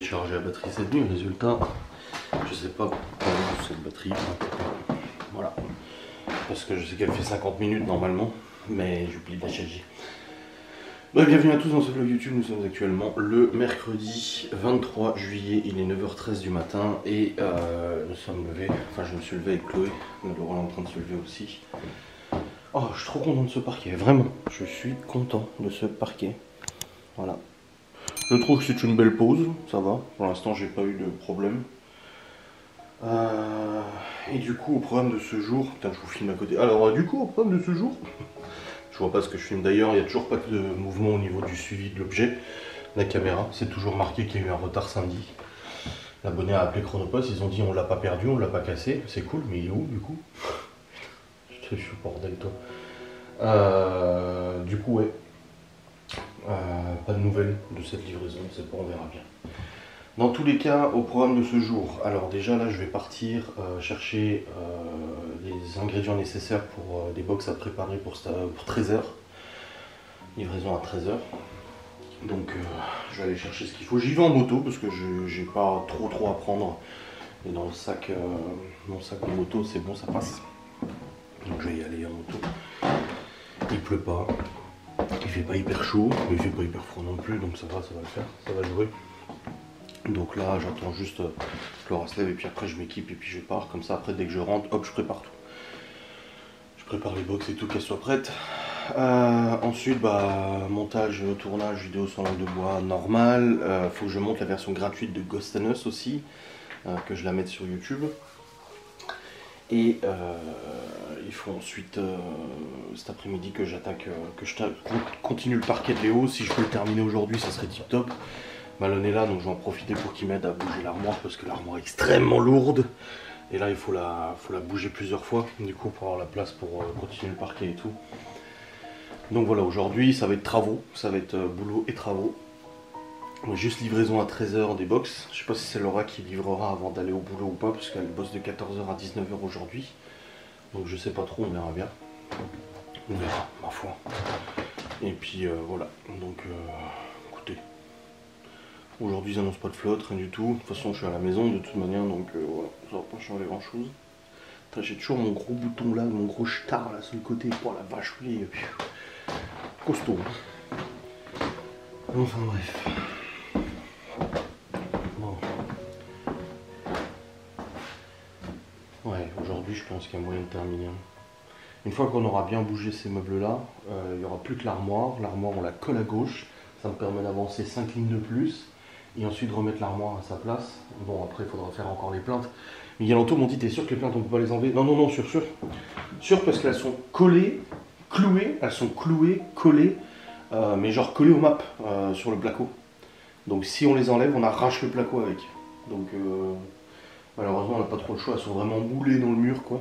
Charger la batterie cette nuit, résultat, je sais pas pourquoi cette batterie, voilà, parce que je sais qu'elle fait 50 minutes normalement, mais j'oublie de la charger. Bref, bienvenue à tous dans ce vlog YouTube. Nous sommes actuellement le mercredi 23 juillet, il est 9h13 du matin et nous sommes levés, enfin je me suis levé avec Chloé, Laurent est en train de se lever aussi. Oh, je suis trop content de ce parquet, vraiment, je suis content de ce parquet, voilà. Je trouve que c'est une belle pause, ça va. Pour l'instant, j'ai pas eu de problème. Et du coup, au programme de ce jour, putain, je vous filme à côté. Alors, du coup, au programme de ce jour, je vois pas ce que je filme d'ailleurs. Il n'y a toujours pas de mouvement au niveau du suivi de l'objet. La caméra, c'est toujours marqué qu'il y a eu un retard samedi. L'abonné a appelé Chronopost. Ils ont dit on l'a pas perdu, on l'a pas cassé. C'est cool, mais il est où du coup? Je suis au bordel, toi. Du coup, ouais. Pas de nouvelles de cette livraison, c'est pas, on verra bien. Dans tous les cas, au programme de ce jour, alors déjà là je vais partir chercher les ingrédients nécessaires pour des box à préparer pour 13h. Livraison à 13h. Donc je vais aller chercher ce qu'il faut. J'y vais en moto parce que j'ai pas trop à prendre. Et dans le sac, mon sac de moto c'est bon, ça passe. Donc je vais y aller en moto. Il pleut pas. Il fait pas hyper chaud, mais il fait pas hyper froid non plus, donc ça va le faire, ça va jouer. Donc là j'attends juste que Laura se lève et puis après je m'équipe et puis je pars, comme ça après dès que je rentre, hop je prépare tout. Je prépare les box et tout, qu'elles soient prêtes. Ensuite montage, tournage vidéo sur langue de bois normal. Faut que je monte la version gratuite de Ghost and Us aussi, que je la mette sur YouTube. Et il faut ensuite, cet après-midi, que j'attaque, continue le parquet de Léo. Si je peux le terminer aujourd'hui, ça serait tip top. Malone est là, donc je vais en profiter pour qu'il m'aide à bouger l'armoire, parce que l'armoire est extrêmement lourde. Et là, il faut la bouger plusieurs fois, du coup, pour avoir la place pour continuer le parquet et tout. Donc voilà, aujourd'hui, ça va être travaux, ça va être boulot et travaux. Juste livraison à 13h des box. Je sais pas si c'est Laura qui livrera avant d'aller au boulot ou pas, parce qu'elle bosse de 14h à 19h aujourd'hui. Donc je sais pas trop, on verra bien. On verra, ma foi. Et puis voilà, donc écoutez. Aujourd'hui ils annoncent pas de flotte, rien du tout. De toute façon je suis à la maison de toute manière, donc voilà, ça va pas changer grand chose. J'ai toujours mon gros bouton là, mon gros star là sur le côté. Oh la vache, lui, costaud. Enfin bref. Ouais, aujourd'hui je pense qu'il y a moyen de terminer. Une fois qu'on aura bien bougé ces meubles là, il n'y aura plus que l'armoire. L'armoire on la colle à gauche, ça me permet d'avancer 5 lignes de plus. Et ensuite remettre l'armoire à sa place. Bon après il faudra faire encore les plaintes. Miguel Anto m'ont dit t'es sûr que les plaintes on peut pas les enlever? Non, sûr. Sûr parce qu'elles sont collées, clouées, collées, mais genre collées au map sur le placo. Donc si on les enlève on arrache le placo avec. Donc malheureusement on n'a pas trop le choix, elles sont vraiment moulées dans le mur quoi.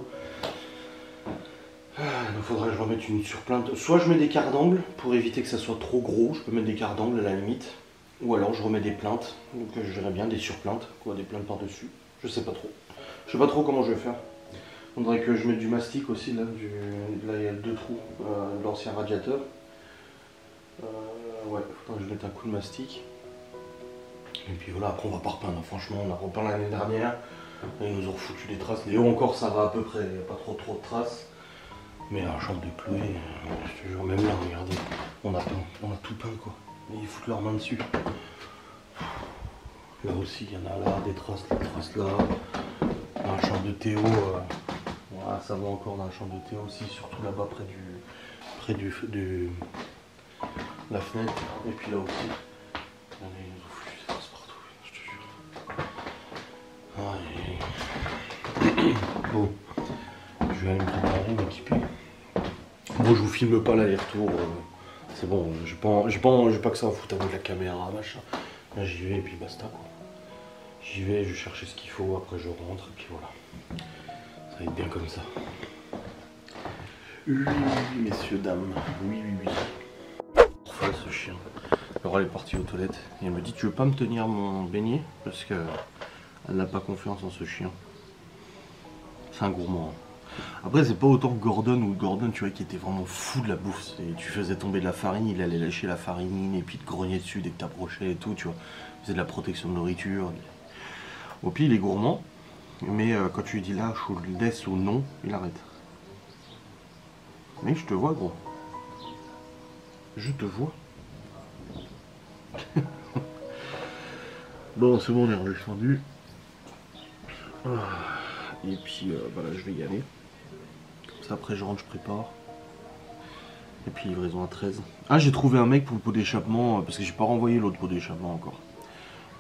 Il faudrait que je remette une surplainte. Soit je mets des quarts d'angle pour éviter que ça soit trop gros, je peux mettre des quarts d'angle à la limite. Ou alors je remets des plaintes, donc je dirais bien des surplaintes, quoi, des plaintes par-dessus. Je sais pas trop. Je sais pas trop comment je vais faire. Il faudrait que je mette du mastic aussi, là, là il y a 2 trous de l'ancien radiateur. Ouais, faudrait que je mette un coup de mastic. Et puis voilà, après on va pas repeindre, franchement on a repeint l'année dernière. Ils nous ont foutu des traces. Léo encore ça va à peu près, il n'y a pas trop de traces. Mais la chambre de Chloé, je te jure, même là, regardez, on a tout peint quoi. Et ils foutent leurs mains dessus. Là aussi, il y en a là, des traces là. Dans la chambre de Théo, voilà, ça va encore dans la chambre de Théo aussi, surtout là-bas près de la fenêtre. Et puis là aussi, regardez, ils nous ont foutu des traces partout, je te jure. Bon, je vais aller me préparer, m'équiper. Bon, je vous filme pas l'aller-retour, c'est bon, j'ai pas que ça à foutre avec la caméra, machin. Là j'y vais et puis basta quoi. J'y vais, je cherche ce qu'il faut, après je rentre et puis voilà. Ça va être bien comme ça. Oui, messieurs, dames, oui. Enfin, ce chien. Laura elle est partie aux toilettes et elle me dit tu veux pas me tenir mon beignet? Parce que elle n'a pas confiance en ce chien. C'est un gourmand. Après, c'est pas autant que Gordon, ou Gordon, tu vois, qui était vraiment fou de la bouffe. Tu faisais tomber de la farine, il allait lâcher la farine, et puis te grogner dessus dès que t'approchais et tout, tu vois. Il faisait de la protection de nourriture. Au pire, il est gourmand, mais quand tu lui dis lâche ou laisse ou non, il arrête. Mais je te vois, gros. Je te vois. Bon, c'est bon, on est redescendu. Et puis, bah là, je vais y aller. Comme ça, après, je rentre, je prépare. Et puis, livraison à 13. Ah, j'ai trouvé un mec pour le pot d'échappement, parce que j'ai pas renvoyé l'autre pot d'échappement encore.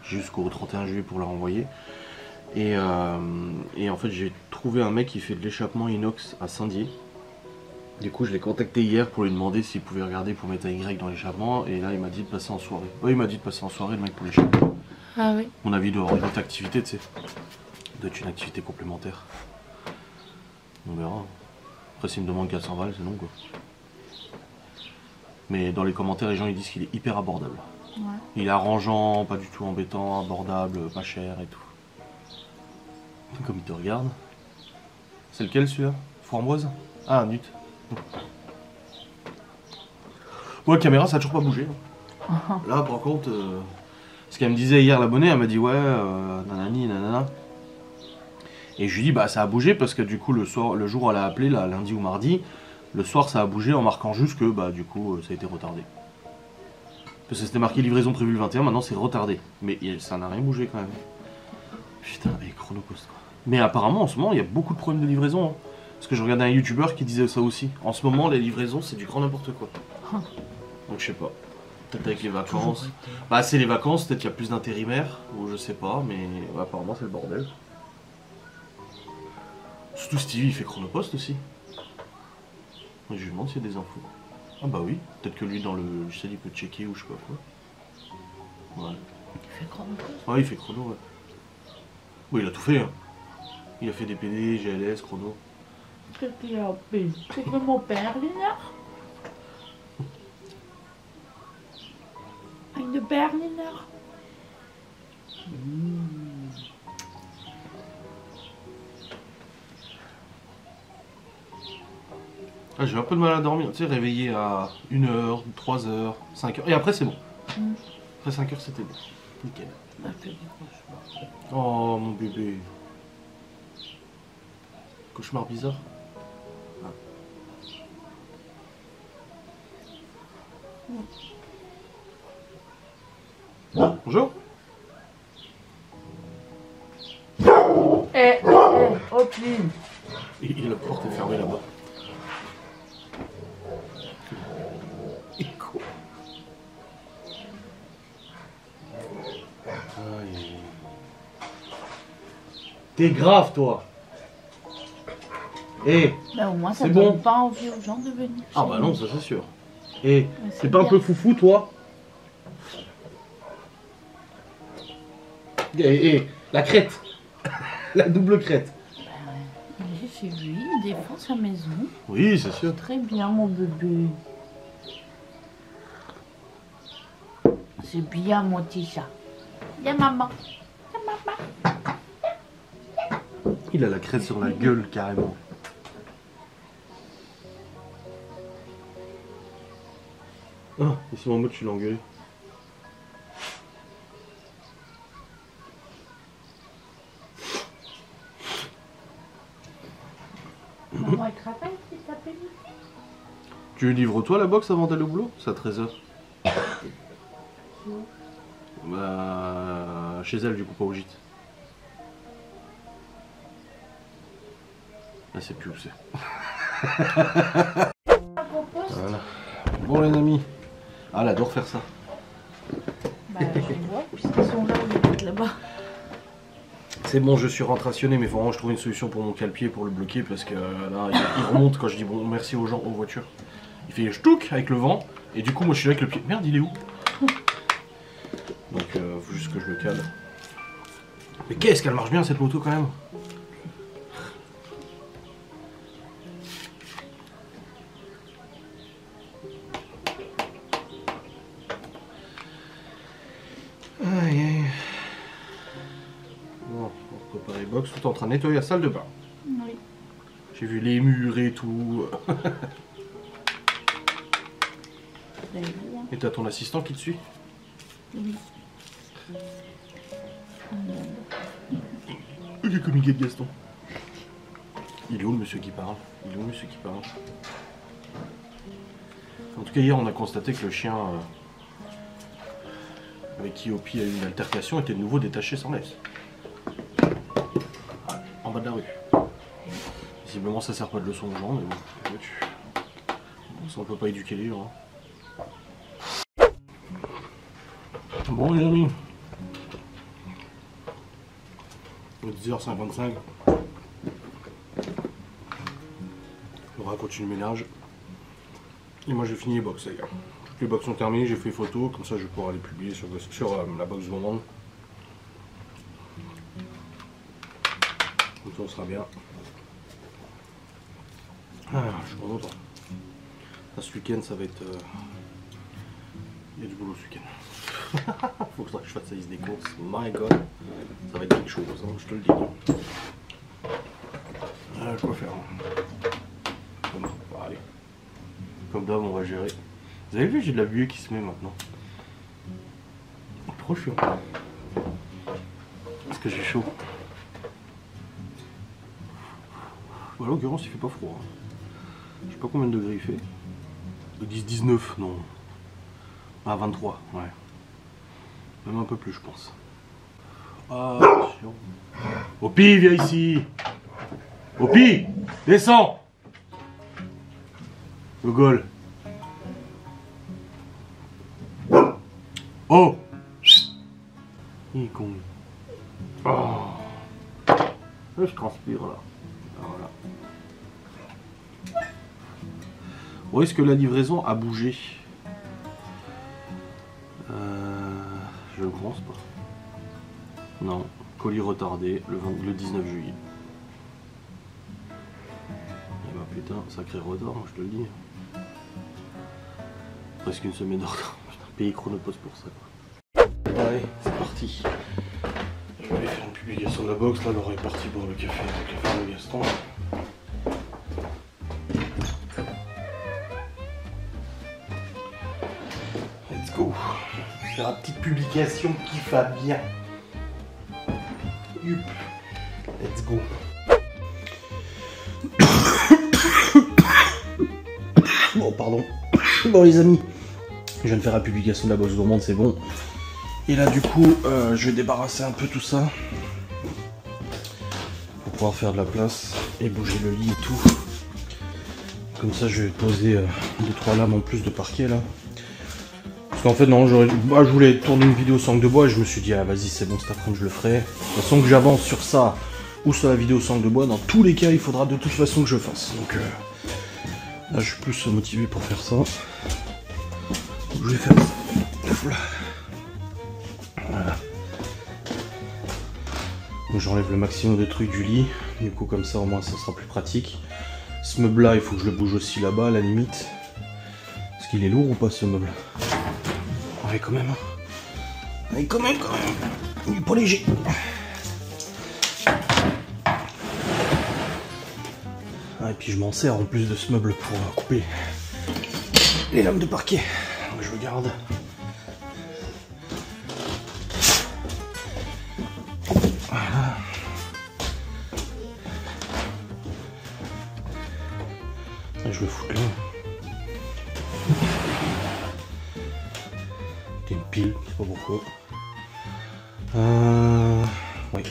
Jusqu'au 31 juillet pour la renvoyer. Et en fait, j'ai trouvé un mec qui fait de l'échappement inox à Saint-Dié. Du coup, je l'ai contacté hier pour lui demander s'il pouvait regarder pour mettre un Y dans l'échappement. Et là, il m'a dit de passer en soirée. Ouais, il m'a dit de passer en soirée, le mec, pour l'échappement. Ah oui. Mon avis doit avoir une autre activité, tu sais. Doit être une activité complémentaire. On verra. Après, s'il me demande 400 balles, c'est non, quoi. Mais dans les commentaires, les gens ils disent qu'il est hyper abordable. Ouais. Il est arrangeant, pas du tout embêtant, abordable, pas cher et tout. Comme il te regarde. C'est lequel celui-là? Framboise? Ah, Nut. Bon, la caméra, ça a toujours pas bougé. Là, par contre, ce qu'elle me disait hier, l'abonné, elle m'a dit ouais, nanani, nanana. Et je lui dis bah ça a bougé parce que du coup le soir, le jour où elle a appelé, là, lundi ou mardi, le soir ça a bougé en marquant juste que bah du coup ça a été retardé. Parce que c'était marqué livraison prévue le 21, maintenant c'est retardé. Mais ça n'a rien bougé quand même. Putain, mais Chronopost quoi. Mais apparemment en ce moment il y a beaucoup de problèmes de livraison. Hein. Parce que je regardais un youtubeur qui disait ça aussi. En ce moment les livraisons c'est du grand n'importe quoi. Donc je sais pas. Peut-être avec les vacances. Bah c'est les vacances, peut-être qu'il y a plus d'intérimaires, ou je sais pas, mais ouais, apparemment c'est le bordel. Surtout Stevie il fait Chronopost aussi. Je lui demande s'il y a des infos. Ah bah oui, peut-être que lui dans le logiciel il peut checker ou je sais pas quoi. Ouais. Il fait Chronopost. Ouais il fait chrono ouais. Oui il a tout fait hein. Il a fait des PD, GLS, chrono. Qu'est-ce qu'il a fait? C'est que mon père, Berliner. Une Berliner. Ah, j'ai un peu de mal à dormir, tu sais, réveillé à 1h, 3h, 5h, et après c'est bon. Après 5h c'était bon. Nickel. Ah, fait des cauchemars. Oh mon bébé. Cauchemar bizarre. Ah. Bonjour. Hopline. Et la porte est fermée là-bas. Écho. T'es grave toi. Eh. Ben, au moins, ça C'est donne bon. pas envie aux gens de venir. Ah chez bah nous. non, ça c'est sûr. Eh, Ouais, c'est pas un bien. peu foufou toi? Eh, la crête. La double crête. Ben, il est chez lui, il défend sa maison. Oui, c'est sûr. Très bien, mon bébé. C'est bien, mon petit chat. Viens, maman. Viens, maman. Il a la crête sur la gueule carrément. Ah, et c'est en mode tu l'as engueulé. Maman, elle travaille, c'est sa pénible. Tu livres toi la box avant d'aller au boulot? C'est à 13h. Bah, chez elle du coup, pas au gîte. Là c'est plus où c'est. Voilà. Bon les amis. Ah elle adore faire ça. Bah, je vois, puisqu'ils sont là, au lieu là-bas. C'est bon, je suis rentrationné, mais vraiment je trouve une solution pour mon cale-pied pour le bloquer parce que là il remonte quand je dis bon merci aux gens, aux voitures. Il fait ch'touk avec le vent et du coup moi je suis là avec le pied. Merde il est où? Donc faut juste que je le cale. Mais qu'est-ce qu'elle marche bien cette moto quand même. Aïe aïe. Bon, on prépare les box tout en train de nettoyer la salle de bain. Oui. J'ai vu les murs et tout. Et t'as ton assistant qui te suit? Oui. Il est comique de Gaston. Il est où le monsieur qui parle? Il est où le monsieur qui parle? En tout cas, hier, on a constaté que le chien avec qui Opi a eu une altercation était de nouveau détaché sans laisse. Ouais, en bas de la rue. Visiblement, ça sert pas de leçon aux gens, mais bon. Ça, on peut pas éduquer les gens. Hein. Bon, les amis. 10h55. On continue le ménage. Et moi j'ai fini les box, les gars. Toutes les box sont terminées, j'ai fait photo, comme ça je vais pouvoir les publier sur la box gourmande. Comme ça on sera bien. Ah, je suis content. Là, ce week-end ça va être... Il y a du boulot ce week-end. Faut que je fasse la liste des courses. My god. Ça va être quelque chose, hein, je te le dis. Quoi faire. Bon, allez. Comme d'hab, on va gérer. Vous avez vu, j'ai de la buée qui se met maintenant. Trop chaud. Parce que j'ai chaud. Voilà, en l'occurrence, il fait pas froid. Je sais pas combien de degrés il fait. De 10-19, non. Ah, 23, ouais. Même un peu plus, je pense. Ah, attention. Opi, viens ici. Opi, descends. Gogol. Oh. Il est con. Oh. Je transpire là. Voilà. Bon, est-ce que la livraison a bougé? Je ne pense pas. Non. Colis retardé le 19 juillet. Eh bah putain, sacré retard, moi je te le dis. Presque une semaine de retard. Payer Chronopost pour ça. Allez, c'est parti. Je vais aller faire une publication de la box. Là, Laura est partie boire le café avec la femme de Gaston. Let's go. Faire la petite publication qui va bien. Yup. Let's go. Bon, pardon. Bon, les amis, je viens de faire la publication de la box gourmande, c'est bon. Et là, du coup, je vais débarrasser un peu tout ça pour pouvoir faire de la place et bouger le lit et tout. Comme ça, je vais poser 2-3 lames en plus de parquet là. Parce qu'en fait, non, je voulais tourner une vidéo sangle de bois et je me suis dit, ah vas-y, c'est bon, cet après-midi, je le ferai. De toute façon, que j'avance sur ça ou sur la vidéo sangle de bois, dans tous les cas, il faudra de toute façon que je fasse. Donc là, je suis plus motivé pour faire ça. Donc, je vais faire ça. Voilà. Donc j'enlève le maximum de trucs du lit. Du coup, comme ça, au moins, ça sera plus pratique. Ce meuble-là, il faut que je le bouge aussi là-bas, à la limite. Est-ce qu'il est lourd ou pas, ce meuble? Ouais, quand même. Ouais, quand même. Il est pas léger. Ah, et puis je m'en sers en plus de ce meuble pour couper les lames de parquet. Donc je le garde. Voilà. Et je le fous là. C'est une pile, je sais pas pourquoi. Oui.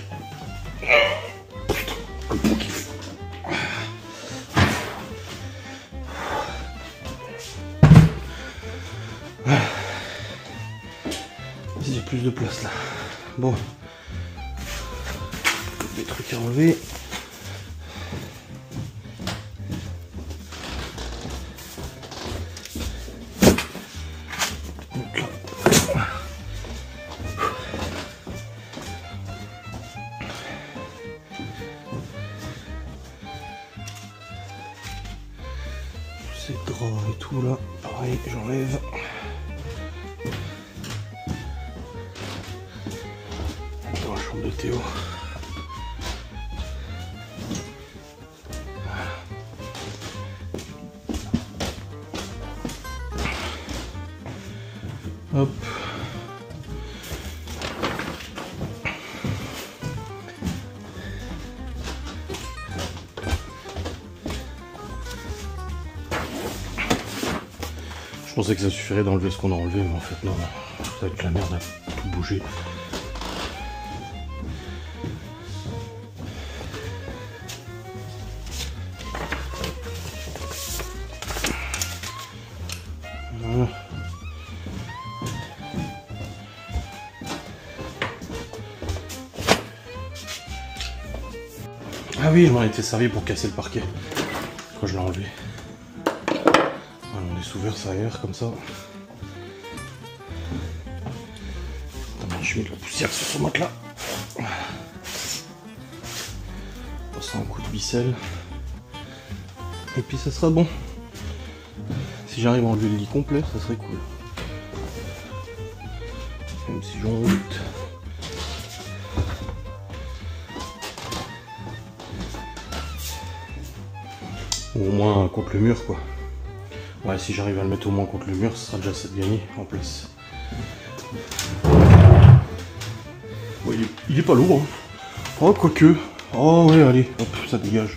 J'ai plus de place là. Bon. Des trucs à enlever. Donc là. Ces draps et tout là. Pareil, j'enlève. Dans la chambre de Théo. Voilà. pensais que ça suffirait d'enlever ce qu'on a enlevé, mais en fait non, ça va être la merde à tout bouger. Voilà. Ah oui, je m'en étais servi pour casser le parquet quand je l'ai enlevé. Voilà, on est sous verre, ça aère comme ça. Attends, je mets de la poussière sur ce matelas. On passe un coup de ficelle. Et puis ça sera bon. Si j'arrive à enlever le lit complet, ça serait cool. Même si j'en doute. Ou au moins contre le mur quoi. Ouais, si j'arrive à le mettre au moins contre le mur, ce sera déjà ça de gagner en place. Ouais, il est pas lourd. Hein. Oh, quoique. Oh ouais, allez, hop, ça dégage.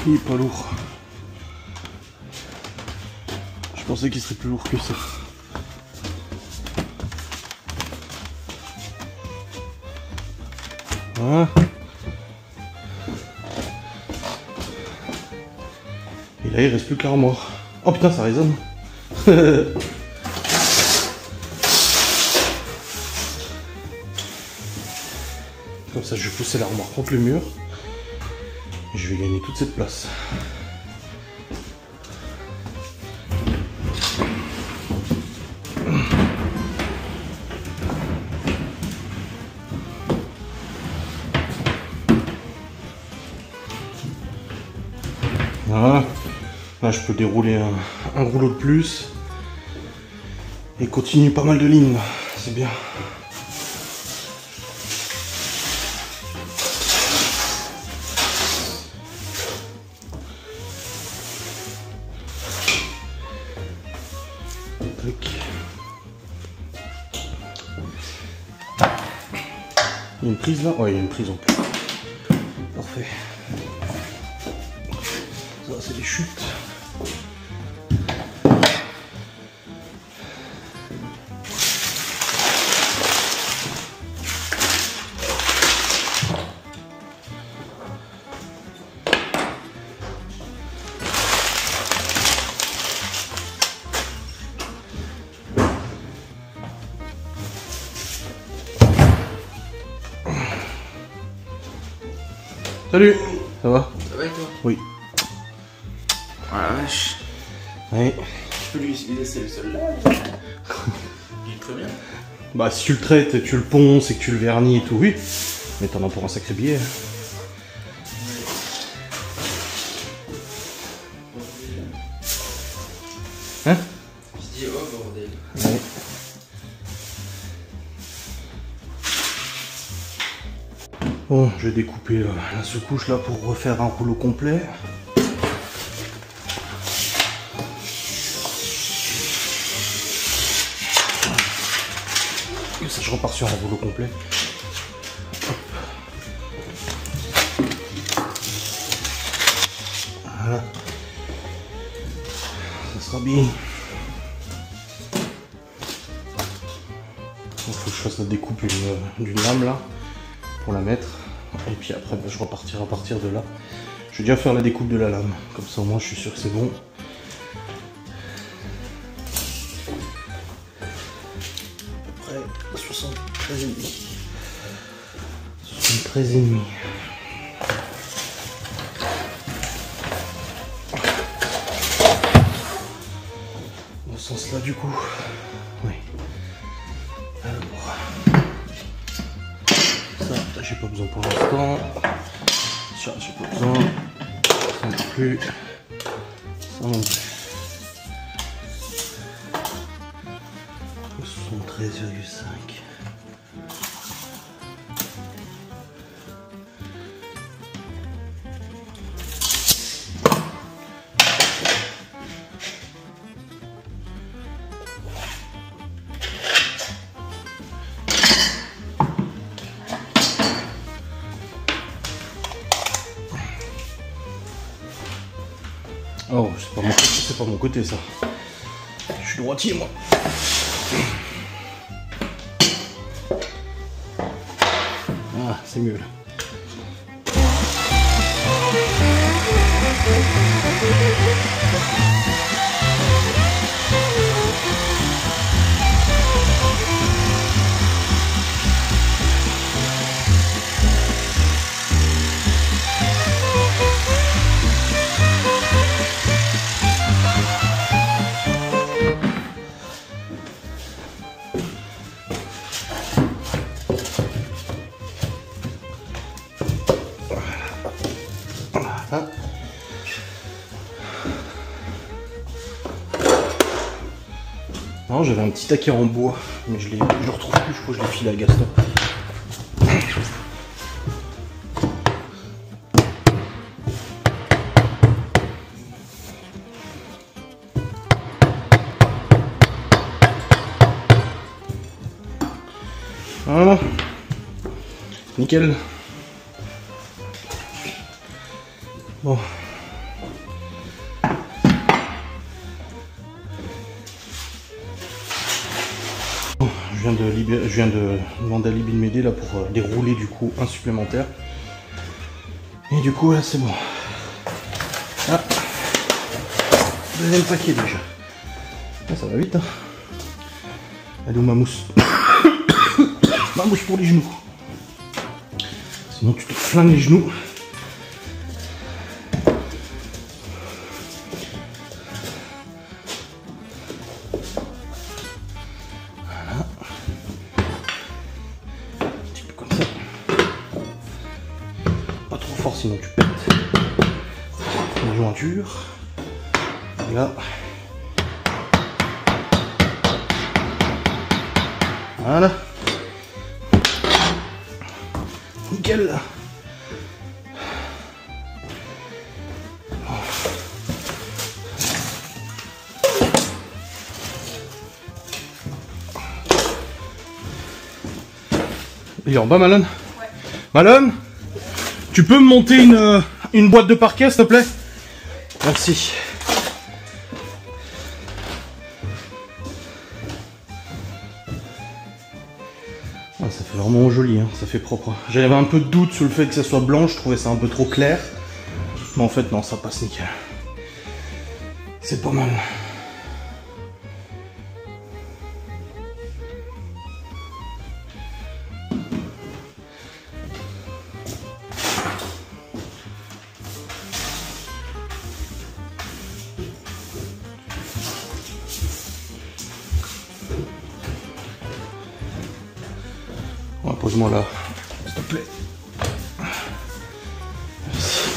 Il est pas lourd. Je pensais qu'il serait plus lourd que ça. Voilà. Et là il reste plus que l'armoire. Oh putain ça résonne. Comme ça je vais pousser l'armoire contre le mur. Et je vais gagner toute cette place. Voilà. Là, je peux dérouler un rouleau de plus et continuer pas mal de lignes. C'est bien. Il y a une prise là? Ouais, il y a une prise en plus. Parfait. Ça, c'est des chutes. Salut, ça va? Ça va et toi? Oui. Oh la vache. Oui. Je peux lui laisser le sol là. Il est très bien. Bah si tu le traites, tu le ponces et que tu le vernis et tout, oui. Mais t'en as pour un sacré billet. Hein? Je dis oh bordel. Ouais. Bon, je vais découper la sous-couche là pour refaire un rouleau complet. Et ça, je repars sur un rouleau complet. Hop. Voilà. Ça sera bien. Il faut que je fasse la découpe d'une lame là pour la mettre. Et puis après, bah, je repartirai à partir de là. Je vais déjà faire la découpe de la lame. Comme ça, au moins, je suis sûr que c'est bon. À peu près 73,5. 73,5. Dans ce sens-là, du coup. Oui. Alors. Ça, j'ai pas besoin pour l'instant. Ça, j'ai pas besoin. Ça non plus. Ça non plus. 73,5. Oh, c'est pas mon côté ça. Je suis suis droitier moi. Ah, c'est mieux là. Non, j'avais un petit taquet en bois, mais je le retrouve plus, je crois que je l'ai filé à Gaston. Voilà. Nickel. Bon. Je viens de demander à Libby de m'aider là pour dérouler du coup un supplémentaire. Et du coup là c'est bon. Ah, deuxième paquet déjà. Ah, ça va vite hein. Elle est où ma mousse? Ma mousse pour les genoux. Sinon tu te flingues les genoux. Sinon tu pètes les jointures. Et là, voilà, nickel. Il est en bas, Malone? Ouais. Malone? Tu peux me monter une boîte de parquet, s'il te plaît? Merci. Ah, ça fait vraiment joli, hein, ça fait propre. J'avais un peu de doute sur le fait que ça soit blanc, je trouvais ça un peu trop clair. Mais en fait, non, ça passe nickel. C'est pas mal. Pose-moi là, s'il te plaît. Merci.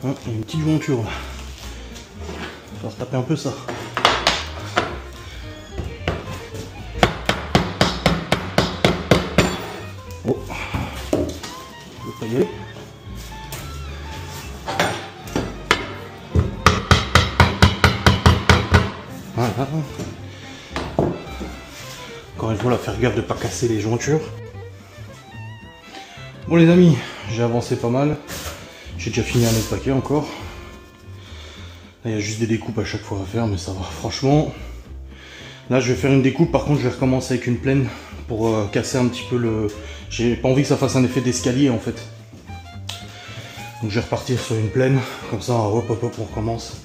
Hein, il y a une petite jointure là. Il va falloir taper un peu ça. Oh, je vais pas y aller. Voilà. Encore une fois, là, faire gaffe de ne pas casser les jointures. Bon les amis, j'ai avancé pas mal. J'ai déjà fini un autre paquet encore. Là, il y a juste des découpes à chaque fois à faire, mais ça va. Franchement, là, je vais faire une découpe. Par contre, je vais recommencer avec une plaine pour casser un petit peu le... J'ai pas envie que ça fasse un effet d'escalier, en fait. Donc, je vais repartir sur une plaine. Comme ça, hop, hop, hop, on recommence.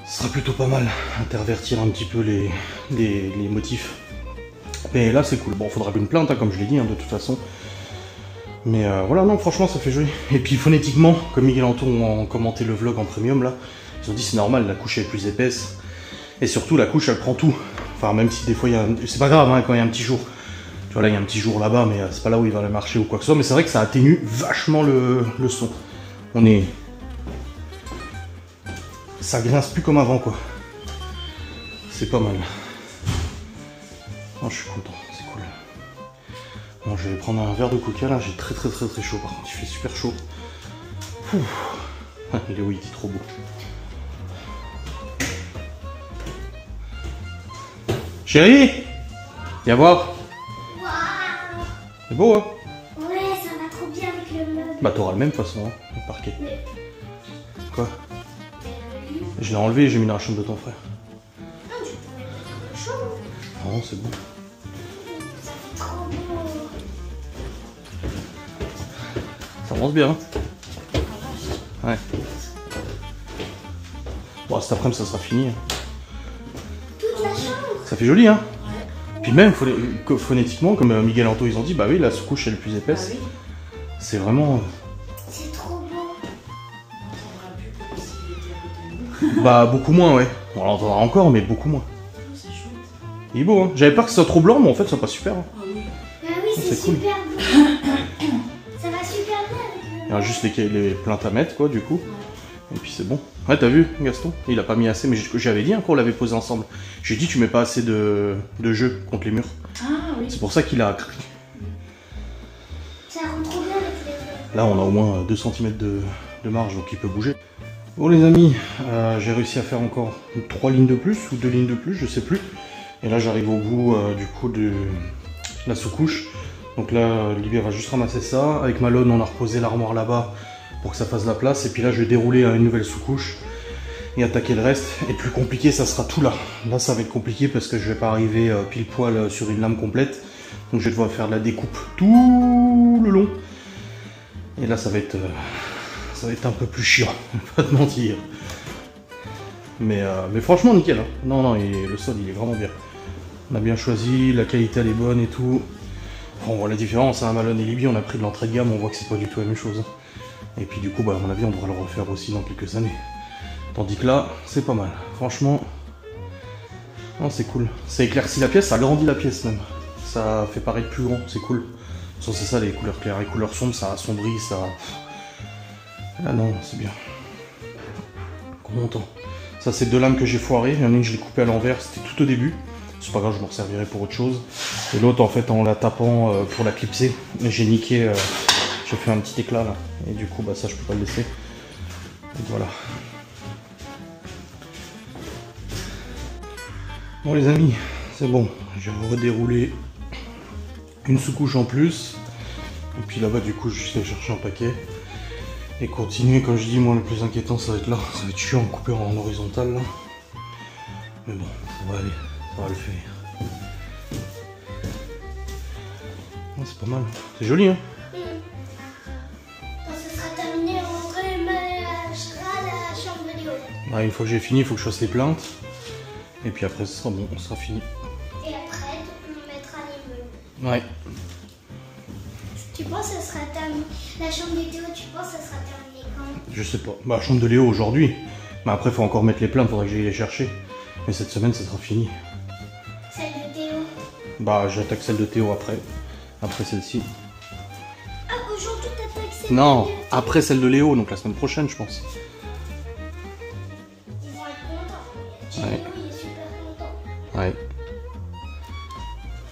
Ce sera plutôt pas mal. Intervertir un petit peu les motifs. Mais là, c'est cool. Bon, il faudra une plainte, hein, comme je l'ai dit, hein, de toute façon. Mais voilà, non, franchement, ça fait joli. Et puis phonétiquement, comme Miguel Anto ont commenté le vlog en premium, là, ils ont dit c'est normal, la couche est plus épaisse. Et surtout, la couche, elle prend tout. Enfin, même si des fois, c'est pas grave hein, quand il y a un petit jour. Tu vois, là, il y a un petit jour là-bas, mais c'est pas là où il va aller marcher ou quoi que ce soit. Mais c'est vrai que ça atténue vachement le son. On est... Ça grince plus comme avant, quoi. C'est pas mal. Oh, je suis content, c'est cool. Bon, je vais prendre un verre de coca, là. J'ai très chaud, par contre. Il fait super chaud. Il est où, il est trop beau. Chérie, viens voir. Waouh. C'est beau, hein? Ouais, ça va trop bien avec le meuble. Bah, t'auras le même façon, hein, le parquet. Mais... Quoi? Je l'ai enlevé et j'ai mis dans la chambre de ton frère. Non, tu peux mettre dans la chambre. Non, c'est bon. Ça fait trop beau. Ça avance bien, hein? Ouais. Bon, cet après-midi, ça sera fini. Hein. Toute la chambre. Ça fait joli, hein? Puis même, phonétiquement, comme Miguel Anto, ils ont dit, bah oui, la sous-couche, elle est plus épaisse. Ah oui. C'est vraiment... C'est trop beau. Bah, beaucoup moins, ouais. On l'entendra encore, mais beaucoup moins. C'est chouette. Il est beau, hein? J'avais peur que ce soit trop blanc, mais en fait, ça passe super. Hein. Ah oui. Bah oui, c'est c'est cool. super beau. Ça va super bien avec le Il y a juste les plaintes à mettre, quoi, du coup. Et puis c'est bon. Ouais, t'as vu, Gaston? Il a pas mis assez, mais j'avais dit hein, qu'on l'avait posé ensemble. J'ai dit, tu mets pas assez de jeu contre les murs. Ah oui. C'est pour ça qu'il a craqué. Ça rend trop bien avec les fleurs. Là, on a au moins 2 cm de marge, donc il peut bouger. Bon, les amis, j'ai réussi à faire encore 3 lignes de plus, ou 2 lignes de plus, je sais plus. Et là, j'arrive au bout, du coup, de la sous-couche. Donc là, Libé va juste ramasser ça. Avec Malone, on a reposé l'armoire là-bas pour que ça fasse la place. Et puis là, je vais dérouler une nouvelle sous-couche et attaquer le reste. Et le plus compliqué, ça sera tout là. Là, ça va être compliqué parce que je vais pas arriver pile poil sur une lame complète. Donc je vais devoir faire de la découpe tout le long. Et là, ça va être un peu plus chiant, pas te mentir. Mais franchement, nickel. Hein. Non, le sol, il est vraiment bien. On a bien choisi, la qualité, elle est bonne et tout. On voit la différence, hein, Malone et Libby, on a pris de l'entrée de gamme, on voit que c'est pas du tout la même chose. Et puis du coup, bah, à mon avis, on devra le refaire aussi dans quelques années. Tandis que là, c'est pas mal. Franchement, non, c'est cool. Ça éclaircit la pièce, ça agrandit la pièce même. Ça fait paraître plus grand, c'est cool. C'est ça, les couleurs claires, les couleurs sombres, ça assombrit, ça... Ah non, c'est bien. Content. Ça, c'est 2 lames que j'ai foirées. Il y en a une, je l'ai coupée à l'envers, c'était tout au début. C'est pas grave, je m'en servirai pour autre chose. Et l'autre, en fait, en la tapant pour la clipser, j'ai niqué, j'ai fait un petit éclat là. Et du coup, bah ça, je peux pas le laisser. Et voilà. Bon, les amis, c'est bon. Je vais redérouler une sous-couche en plus. Et puis là-bas, du coup, je vais chercher un paquet. Et continuer, comme je dis, moi, le plus inquiétant, ça va être là. Ça va être chiant, couper en horizontal là. Mais bon, ça va aller. On va le faire. Oh, c'est pas mal. C'est joli, hein? Quand ce sera terminé, on reménagera la chambre de Léo. Ah, une fois que j'ai fini, il faut que je fasse les plaintes. Et puis après, ce sera bon, on sera fini. Et après, on mettra les meubles. Ouais. Tu penses que ça sera terminé? La chambre de Théo, tu penses que ça sera terminé quand? Je sais pas. Bah, chambre de Léo aujourd'hui. Mais après, il faut encore mettre les plaintes, faudrait que j'aille les chercher. Mais cette semaine, ça sera fini. Celle de Théo. Bah, j'attaque celle de Théo après. Après celle-ci. Ah, aujourd'hui, t'attaques celle Non, de Théo. après celle de Léo, donc la semaine prochaine, je pense. Ils vont être contents. Ouais. Théo, il est super content. Ouais.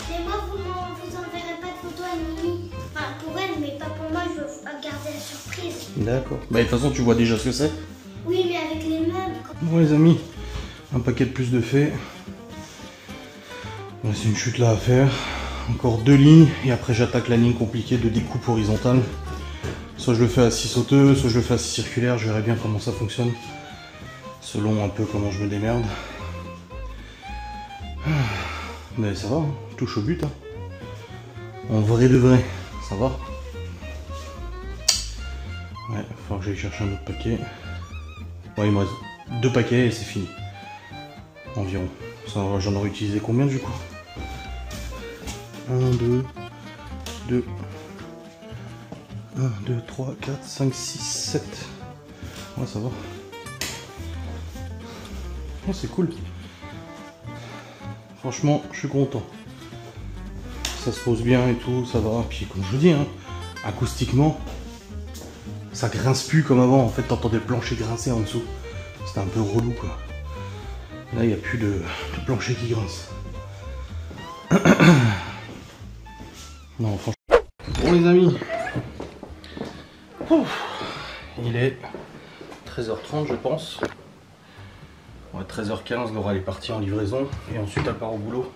Mais moi, vous enverrez pas de photos à Mimi. Enfin, pour elle, mais pas pour moi, je veux garder la surprise. D'accord. Bah, de toute façon, tu vois déjà ce que c'est. Oui, mais avec les meubles. Bon, les amis, un paquet de plus de fait. C'est une chute là à faire. Encore 2 lignes et après j'attaque la ligne compliquée de découpe horizontale. Soit je le fais à 6 sauteux, soit je le fais à 6 circulaire, je verrai bien comment ça fonctionne. Selon un peu comment je me démerde. Mais ça va, hein, je touche au but. Hein. En vrai de vrai, ça va. Ouais, il va falloir que j'aille chercher un autre paquet. Ouais, il me reste 2 paquets et c'est fini. Environ. J'en aurais utilisé combien du coup? 1, 2, 2, 1, 2, 3, 4, 5, 6, 7. Ouais, ça va. Oh, c'est cool. Franchement, je suis content. Ça se pose bien et tout, ça va. Puis comme je vous dis, hein, acoustiquement, ça grince plus comme avant. En fait, t'entendais le plancher grincer en dessous. C'était un peu relou, quoi. Là, il n'y a plus de plancher qui grince. Non, franchement. Bon, les amis. Ouf. Il est 13h30, je pense. Ouais, 13h15, Laura elle est partie en livraison. Et ensuite, elle part au boulot.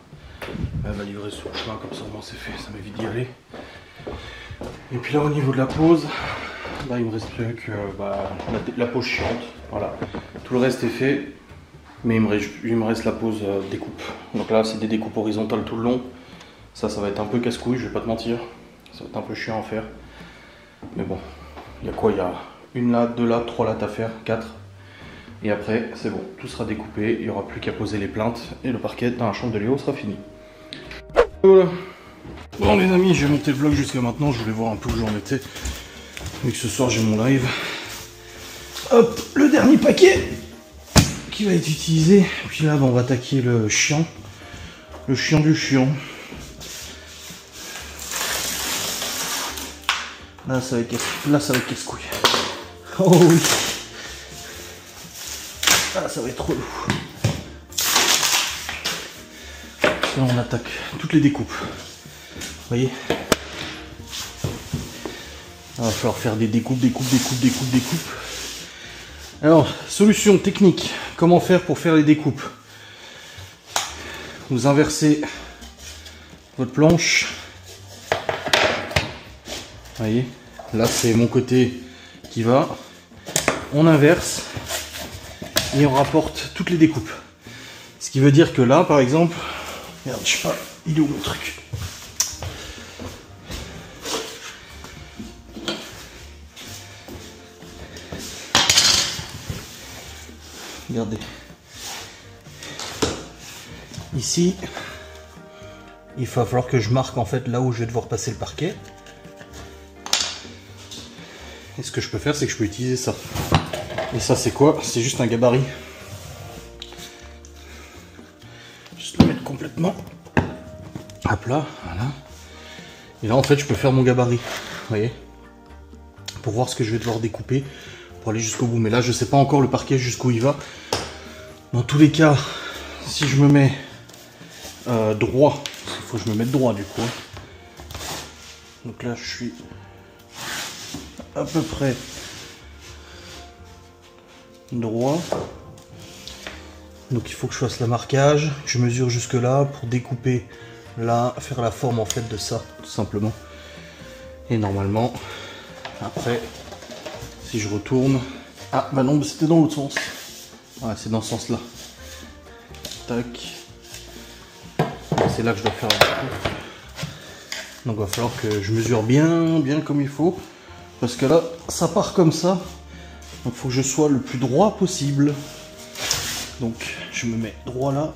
Elle va livrer sur le chemin, comme ça, au moins c'est fait. Ça m'évite d'y aller. Et puis là, au niveau de la pause, là, il me reste plus que la pause chiante. Voilà. Tout le reste est fait. Mais il me reste la pause découpe. Donc là, c'est des découpes horizontales tout le long. Ça va être un peu casse-couille, je vais pas te mentir. Ça va être un peu chiant à faire. Mais bon, il y a quoi? Il y a une latte, 2 lattes, 3 lattes à faire, 4. Et après, c'est bon, tout sera découpé. Il n'y aura plus qu'à poser les plaintes. Et le parquet dans la chambre de Léo sera fini. Voilà. Bon les amis, j'ai monté le vlog jusqu'à maintenant. Je voulais voir un peu où j'en étais. Vu que ce soir j'ai mon live. Hop, le dernier paquet qui va être utilisé. Puis là, on va attaquer le chiant. Le chiant du chiant. Là, ça va être casse-couille. Oh oui. Ah, ça va être relou. Là, on attaque toutes les découpes. Vous voyez? Il va falloir faire des découpes. Alors, solution technique. Comment faire pour faire les découpes? Vous inversez votre planche. Vous voyez? Là, c'est mon côté qui va. On inverse. Et on rapporte toutes les découpes. Ce qui veut dire que là, par exemple... Merde, je sais pas, il est où mon truc? Regardez. Ici, il va falloir que je marque en fait là où je vais devoir passer le parquet. Et ce que je peux faire, c'est que je peux utiliser ça. Et ça, c'est quoi? C'est juste un gabarit. Juste le mettre complètement. Hop là, voilà. Et là, en fait, je peux faire mon gabarit. Vous voyez? Pour voir ce que je vais devoir découper pour aller jusqu'au bout. Mais là, je sais pas encore le parquet jusqu'où il va. Dans tous les cas, si je me mets droit, il faut que je me mette droit du coup. Donc là, je suis à peu près droit. Donc il faut que je fasse le marquage. Je mesure jusque là pour découper là, faire la forme en fait de ça, tout simplement. Et normalement, après, si je retourne... Ah bah non, c'était dans l'autre sens. Ouais, c'est dans ce sens là. Tac. C'est là que je dois faire la découpe. Donc il va falloir que je mesure bien comme il faut. Parce que là, ça part comme ça. Donc il faut que je sois le plus droit possible. Donc je me mets droit là.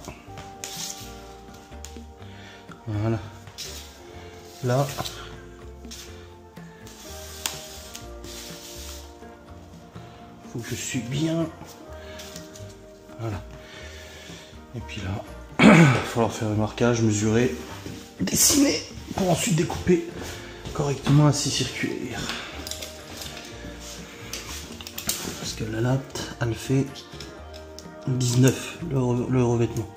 Voilà. Là. Faut que je suis bien. Voilà. Et puis là, il va falloir faire le marquage, mesurer, dessiner pour ensuite découper correctement à 6 circulaires. Parce que la latte, elle fait 19 le revêtement.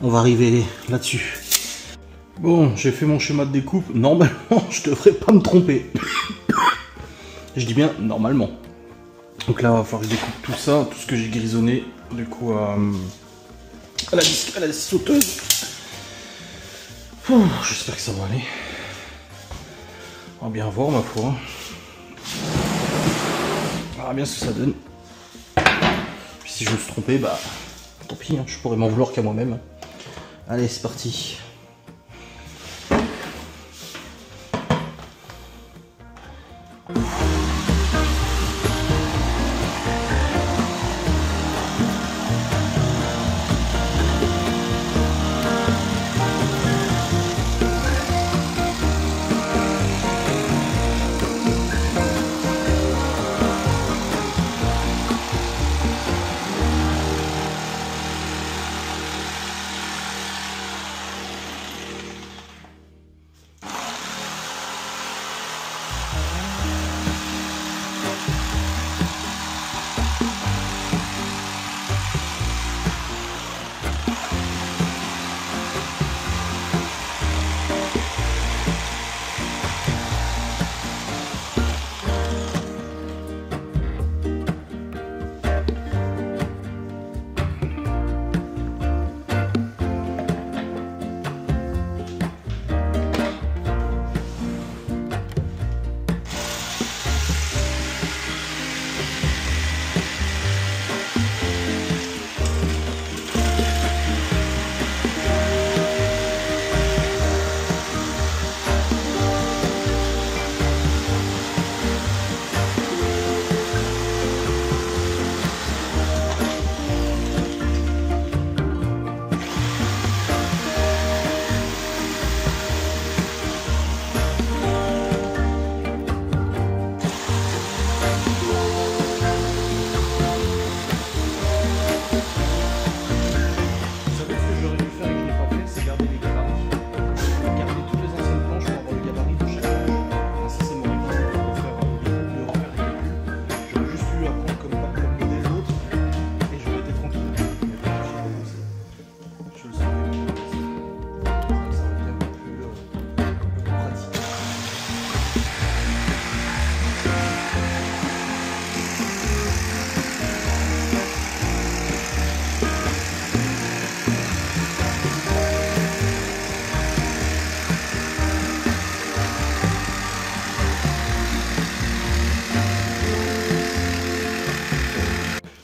On va arriver là-dessus. Bon, j'ai fait mon schéma de découpe. Normalement, je devrais pas me tromper. Je dis bien normalement. Donc là, il va falloir que je découpe tout ça, tout ce que j'ai grisonné, du coup, à la sauteuse. J'espère que ça va aller. On va bien voir, ma foi. On verra bien ce que ça donne. Puis si je me suis trompé, bah, tant pis, hein, je pourrais m'en vouloir qu'à moi-même. Allez, c'est parti.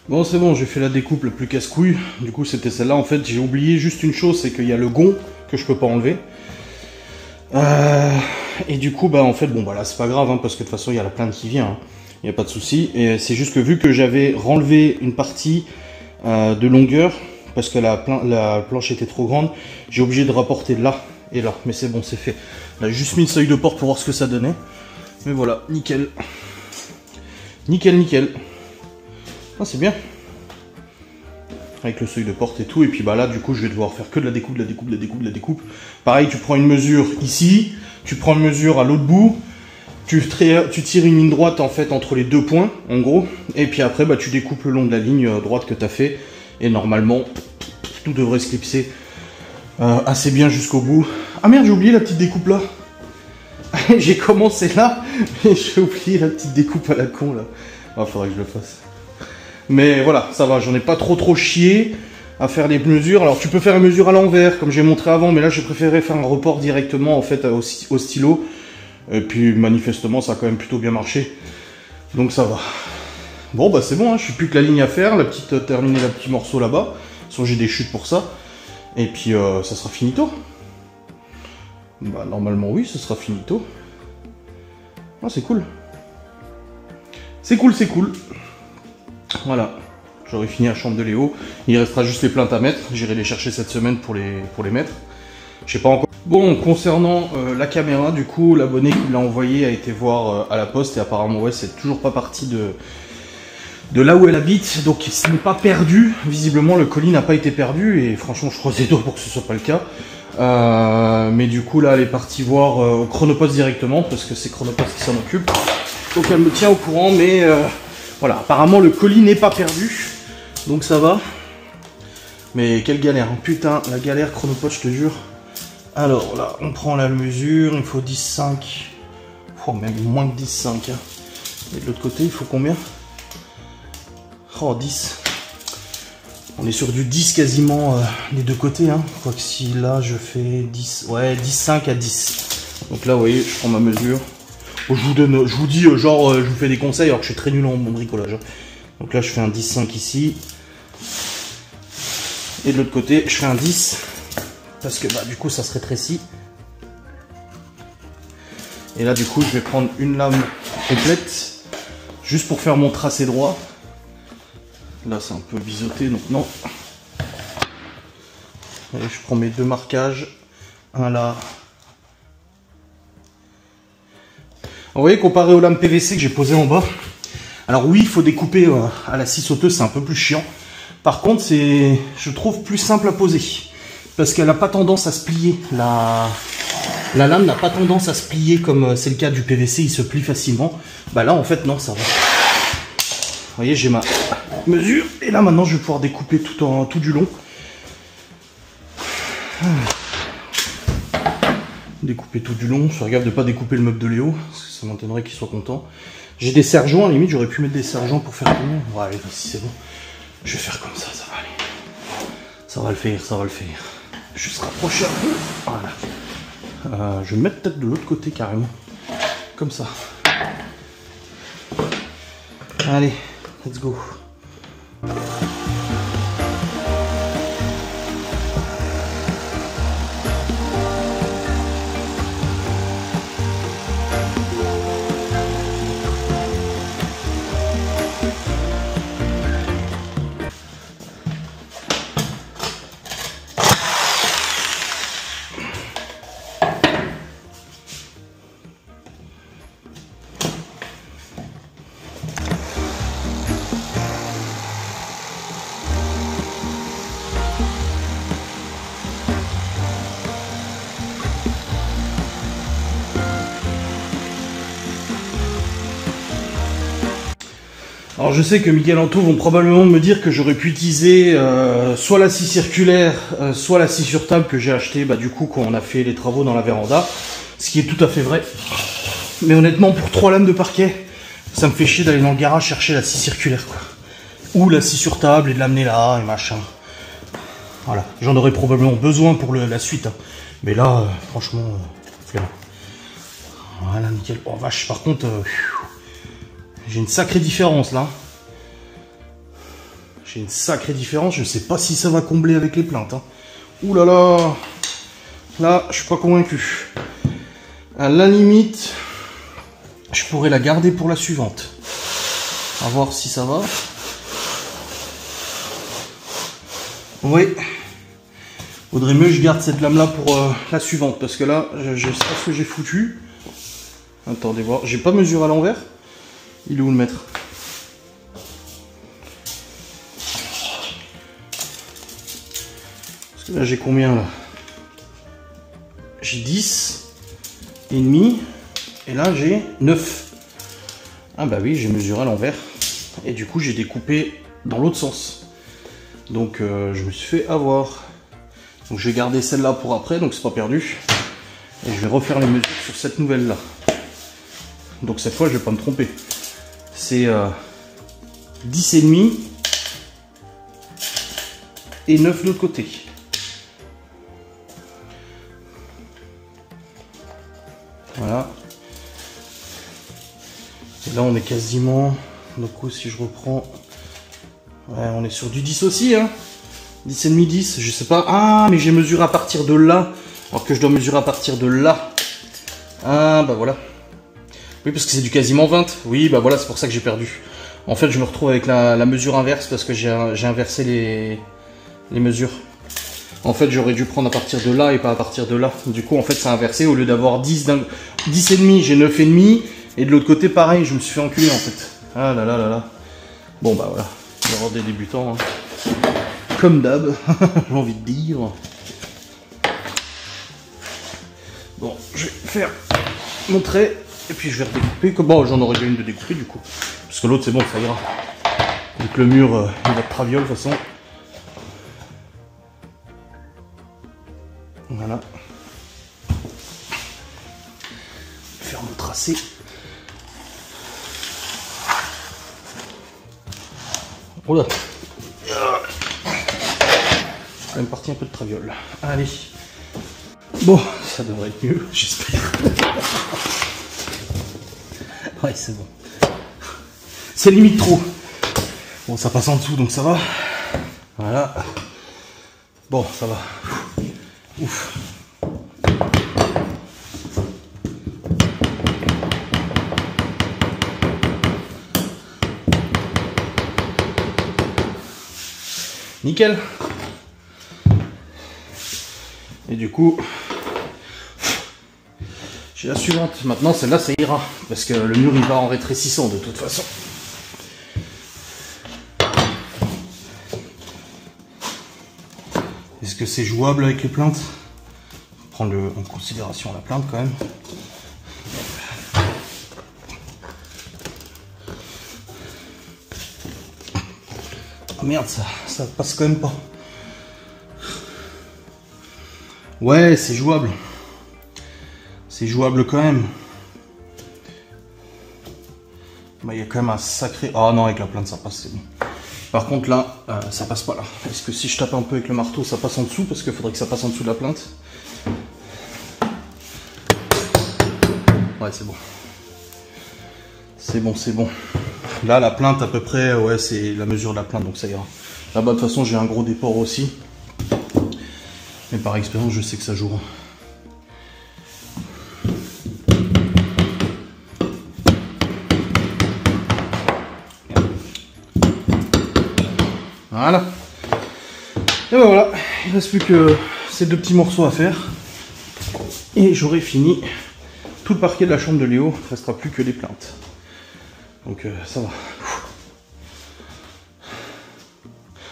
Bon, c'est bon, j'ai fait la découpe la plus casse-couille. Du coup, c'était celle-là. En fait, j'ai oublié juste une chose, c'est qu'il y a le gond que je peux pas enlever. Et du coup, bah en fait, bon, bah là, c'est pas grave, hein, parce que de toute façon, il y a la plainte qui vient. Il n'y a pas de souci. Et c'est juste que vu que j'avais renlevé une partie de longueur, parce que la planche était trop grande, j'ai obligé de rapporter là et là. Mais c'est bon, c'est fait. Là, j'ai juste mis une seuil de porte pour voir ce que ça donnait. Mais voilà, nickel. Nickel, nickel. Ah, c'est bien. Avec le seuil de porte et tout. Et puis bah là, du coup, je vais devoir faire que de la découpe, de la découpe, de la découpe, de la découpe. Pareil, tu prends une mesure ici, tu prends une mesure à l'autre bout, tu tires une ligne droite en fait entre les deux points, en gros. Et puis après, bah tu découpes le long de la ligne droite que tu as fait. Et normalement, tout devrait se clipser assez bien jusqu'au bout. Ah merde, j'ai oublié la petite découpe là. J'ai commencé là, mais j'ai oublié la petite découpe à la con là. Ah, faudrait que je le fasse. Mais voilà, ça va, j'en ai pas trop chié à faire les mesures. Alors tu peux faire une mesure à l'envers, comme j'ai montré avant, mais là j'ai préféré faire un report directement en fait au stylo. Et puis manifestement ça a quand même plutôt bien marché. Donc ça va. Bon bah c'est bon, hein, je suis plus que la ligne à faire, terminer le petit morceau là-bas. De toute façon j'ai des chutes pour ça. Et puis ça sera finito. Bah normalement oui, ce sera finito. Ah c'est cool. C'est cool, c'est cool. Voilà, j'aurai fini la chambre de Léo. Il restera juste les plaintes à mettre. J'irai les chercher cette semaine pour les mettre. Je sais pas encore. Bon, concernant la caméra, du coup, l'abonné qui l'a envoyé a été voir à la poste et apparemment, ouais, c'est toujours pas parti de là où elle habite. Donc, ce n'est pas perdu. Visiblement, le colis n'a pas été perdu et franchement, je croise les doigts pour que ce soit pas le cas. Mais du coup, là, elle est partie voir au Chronopost directement parce que c'est Chronopost qui s'en occupe. Donc, elle me tient au courant, mais voilà, apparemment le colis n'est pas perdu, donc ça va. Mais quelle galère, hein. Putain, la galère Chronopost, je te jure. Alors là, on prend la mesure, il faut 10,5. Oh, même moins que 10,5. Hein. Et de l'autre côté, il faut combien? Oh, 10. On est sur du 10 quasiment des deux côtés. Hein. Quoique si là, je fais 10, ouais, 10,5 à 10. Donc là, vous voyez, je prends ma mesure. Je vous dis, genre, je vous fais des conseils alors que je suis très nul en bricolage. Donc là, je fais un 10,5 ici. Et de l'autre côté, je fais un 10. Parce que, bah, du coup, ça se rétrécit. Et là, du coup, je vais prendre une lame complète. Juste pour faire mon tracé droit. Là, c'est un peu biseauté, donc non. Et je prends mes deux marquages. Un là. Vous voyez, comparé aux lames PVC que j'ai posées en bas, alors oui, il faut découper à la scie sauteuse, c'est un peu plus chiant. Par contre, c'est, je trouve, plus simple à poser. Parce qu'elle n'a pas tendance à se plier. La lame n'a pas tendance à se plier comme c'est le cas du PVC, il se plie facilement. Bah là, en fait, non, ça va. Vous voyez, j'ai ma mesure. Et là, maintenant, je vais pouvoir découper tout du long. Découper tout du long, je fais gaffe de pas découper le meuble de Léo, parce que ça m'étonnerait qu'il soit content. J'ai des serre-joints, à la limite j'aurais pu mettre des serre-joints pour faire tout le monde. Ouais, allez, si c'est bon. Je vais faire comme ça va aller. Ça va le faire, ça va le faire. Je vais se rapprocher un peu. Voilà. Je vais me mettre peut-être de l'autre côté carrément. Comme ça. Allez, let's go. Alors je sais que Miguel Anto vont probablement me dire que j'aurais pu utiliser soit la scie circulaire, soit la scie sur table que j'ai acheté du coup quand on a fait les travaux dans la véranda. Ce qui est tout à fait vrai. Mais honnêtement pour 3 lames de parquet, ça me fait chier d'aller dans le garage chercher la scie circulaire quoi. Ou la scie sur table et de l'amener là et machin. Voilà, j'en aurais probablement besoin pour la suite. Hein. Mais là, franchement, flemme. Voilà, nickel. Oh vache, par contre... j'ai une sacrée différence là. J'ai une sacrée différence, je ne sais pas si ça va combler avec les plaintes. Hein. Ouh là là, là, je suis pas convaincu. À la limite, je pourrais la garder pour la suivante. À voir si ça va. Oui. Faudrait mieux que je garde cette lame là pour la suivante. Parce que là, je sais pas ce que j'ai foutu. Attendez voir. J'ai pas mesuré à l'envers. Il est où le mètre? Parce que là j'ai combien là? J'ai 10 et demi. Et là j'ai 9. Ah bah oui, j'ai mesuré à l'envers. Et du coup j'ai découpé dans l'autre sens. Donc je me suis fait avoir. Donc je vais garder celle-là pour après, donc c'est pas perdu. Et je vais refaire les mesures sur cette nouvelle-là. Donc cette fois je vais pas me tromper. C'est 10,5 et 9 de l'autre côté. Voilà. Et là on est quasiment... Donc si je reprends... Ouais, on est sur du 10 aussi, hein. 10,5, 10, je sais pas. Ah, mais j'ai mesuré à partir de là. Alors que je dois mesurer à partir de là. Ah, bah voilà. Oui, parce que c'est du quasiment 20. Oui, bah voilà, c'est pour ça que j'ai perdu. En fait, je me retrouve avec la mesure inverse parce que j'ai inversé les mesures. En fait, j'aurais dû prendre à partir de là et pas à partir de là. Du coup, en fait, c'est inversé. Au lieu d'avoir 10,5, j'ai 9,5. Et de l'autre côté, pareil, je me suis fait enculer, en fait. Ah là là là là. Bon, bah voilà. L'erreur des débutants. Hein. Comme d'hab, j'ai envie de dire. Bon, je vais faire mon trait. Et puis je vais redécouper. Bon, j'en aurais déjà une de découper du coup. Parce que l'autre, c'est bon, ça ira. Donc le mur, il va de traviole de toute façon. Voilà. Faire mon tracé. Oh là. Quand même parti un peu de traviole. Allez. Bon, ça devrait être mieux, j'espère. Ouais, c'est bon. C'est limite trop. Bon, ça passe en dessous, donc ça va. Voilà. Bon, ça va. Ouf. Nickel. Et du coup, j'ai la suivante. Maintenant, celle-là, ça ira. Parce que le mur, il va en rétrécissant de toute façon. Est-ce que c'est jouable avec les plaintes? Prendre en considération la plainte quand même. Oh merde, ça passe quand même pas. Ouais, c'est jouable. C'est jouable quand même. Bah, il y a quand même un sacré... Ah non, avec la plainte, ça passe, c'est bon. Par contre, là, ça passe pas là. Est-ce que si je tape un peu avec le marteau, ça passe en dessous? Parce qu'il faudrait que ça passe en dessous de la plainte. Ouais, c'est bon. C'est bon, c'est bon. Là, la plainte, à peu près, ouais, c'est la mesure de la plainte, donc ça ira. Là-bas, de toute façon, j'ai un gros déport aussi. Mais par expérience, je sais que ça jouera. Voilà. Et ben voilà, il ne reste plus que ces deux petits morceaux à faire. Et j'aurai fini tout le parquet de la chambre de Léo. Il ne restera plus que les plaintes. Donc ça va.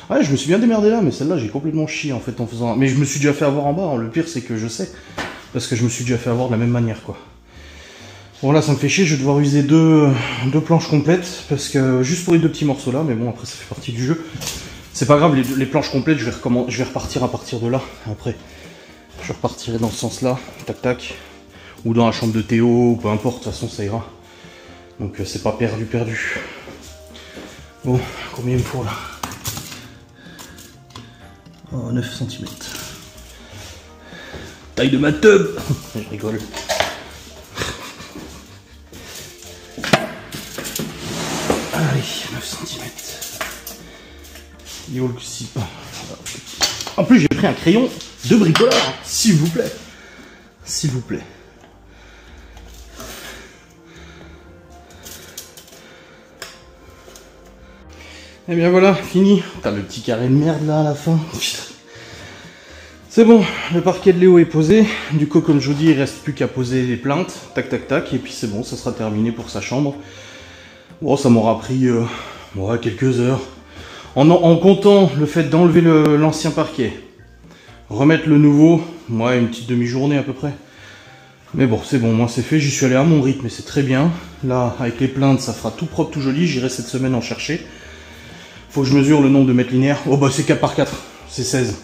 Ouais, je me suis bien démerdé là, mais celle-là, j'ai complètement chié en fait en faisant... Mais je me suis déjà fait avoir en bas, hein. Le pire c'est que je sais. Parce que je me suis déjà fait avoir de la même manière, quoi. Bon là, ça me fait chier, je vais devoir user deux planches complètes. Parce que juste pour les deux petits morceaux là, mais bon, après ça fait partie du jeu. C'est pas grave, les planches complètes, je vais repartir à partir de là. Après, je repartirai dans ce sens-là, tac tac. Ou dans la chambre de Théo, peu importe, de toute façon ça ira. Donc c'est pas perdu. Bon, combien il me faut là? Oh, 9 cm. Taille de ma tub. Je rigole. Allez, 9 cm. Il est où le si... En plus, j'ai pris un crayon de bricoleur, hein, s'il vous plaît. S'il vous plaît. Et bien voilà, fini. T'as le petit carré de merde là à la fin. C'est bon, le parquet de Léo est posé. Du coup, comme je vous dis, il reste plus qu'à poser les plaintes. Tac, tac, tac. Et puis c'est bon, ça sera terminé pour sa chambre. Bon, ça m'aura pris quelques heures. En comptant le fait d'enlever l'ancien parquet, remettre le nouveau, moi, une petite demi-journée à peu près. Mais bon, c'est bon, moi c'est fait. J'y suis allé à mon rythme et c'est très bien. Là, avec les plaintes, ça fera tout propre, tout joli. J'irai cette semaine en chercher. Faut que je mesure le nombre de mètres linéaires. Oh bah c'est 4 par 4, c'est 16.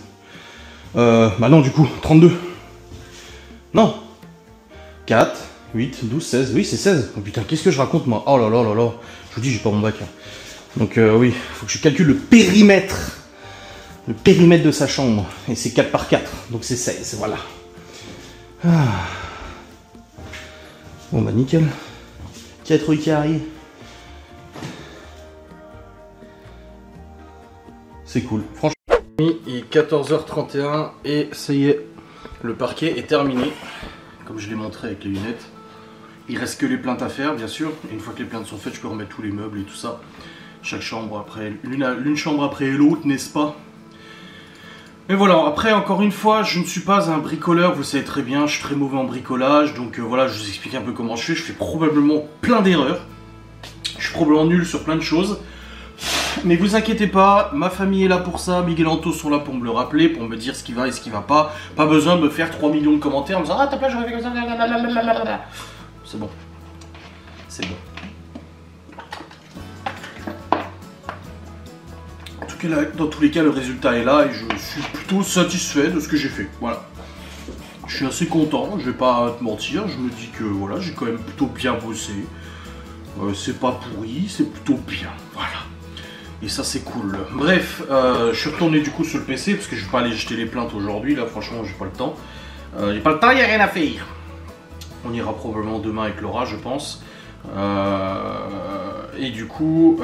Bah non du coup, 32. Non. 4, 8, 12, 16. Oui c'est 16. Oh putain, qu'est-ce que je raconte moi? Oh là là là là. Je vous dis, j'ai pas mon bac là. Donc oui, faut que je calcule le périmètre. Le périmètre de sa chambre. Et c'est 4 par 4. Donc c'est 16, voilà. Ah. Bon bah nickel. 4 carrés. C'est cool, franchement. Il est 14h31 et ça y est, le parquet est terminé. Comme je l'ai montré avec les lunettes. Il reste que les plaintes à faire, bien sûr. Et une fois que les plaintes sont faites, je peux remettre tous les meubles et tout ça. Chaque chambre après, l'une chambre après l'autre, n'est-ce pas? Mais voilà, après, encore une fois, je ne suis pas un bricoleur, vous savez très bien, je suis très mauvais en bricolage. Donc voilà, je vous explique un peu comment je fais probablement plein d'erreurs. Je suis probablement nul sur plein de choses. Mais vous inquiétez pas, ma famille est là pour ça, Miguel et Anto sont là pour me le rappeler, pour me dire ce qui va et ce qui va pas. Pas besoin de me faire 3 millions de commentaires en me disant « Ah, ta place, j'aurais fait comme ça, blablabla. » C'est bon. C'est bon. En tout cas, dans tous les cas, le résultat est là et je suis plutôt satisfait de ce que j'ai fait. Voilà. Je suis assez content, je vais pas te mentir, je me dis que voilà, j'ai quand même plutôt bien bossé. C'est pas pourri, c'est plutôt bien. Voilà. Et ça c'est cool. Bref, je suis retourné du coup sur le PC parce que je vais pas aller jeter les plaintes aujourd'hui. Là franchement j'ai pas le temps. J'ai pas le temps, il n'y a rien à faire. On ira probablement demain avec Laura je pense. Et du coup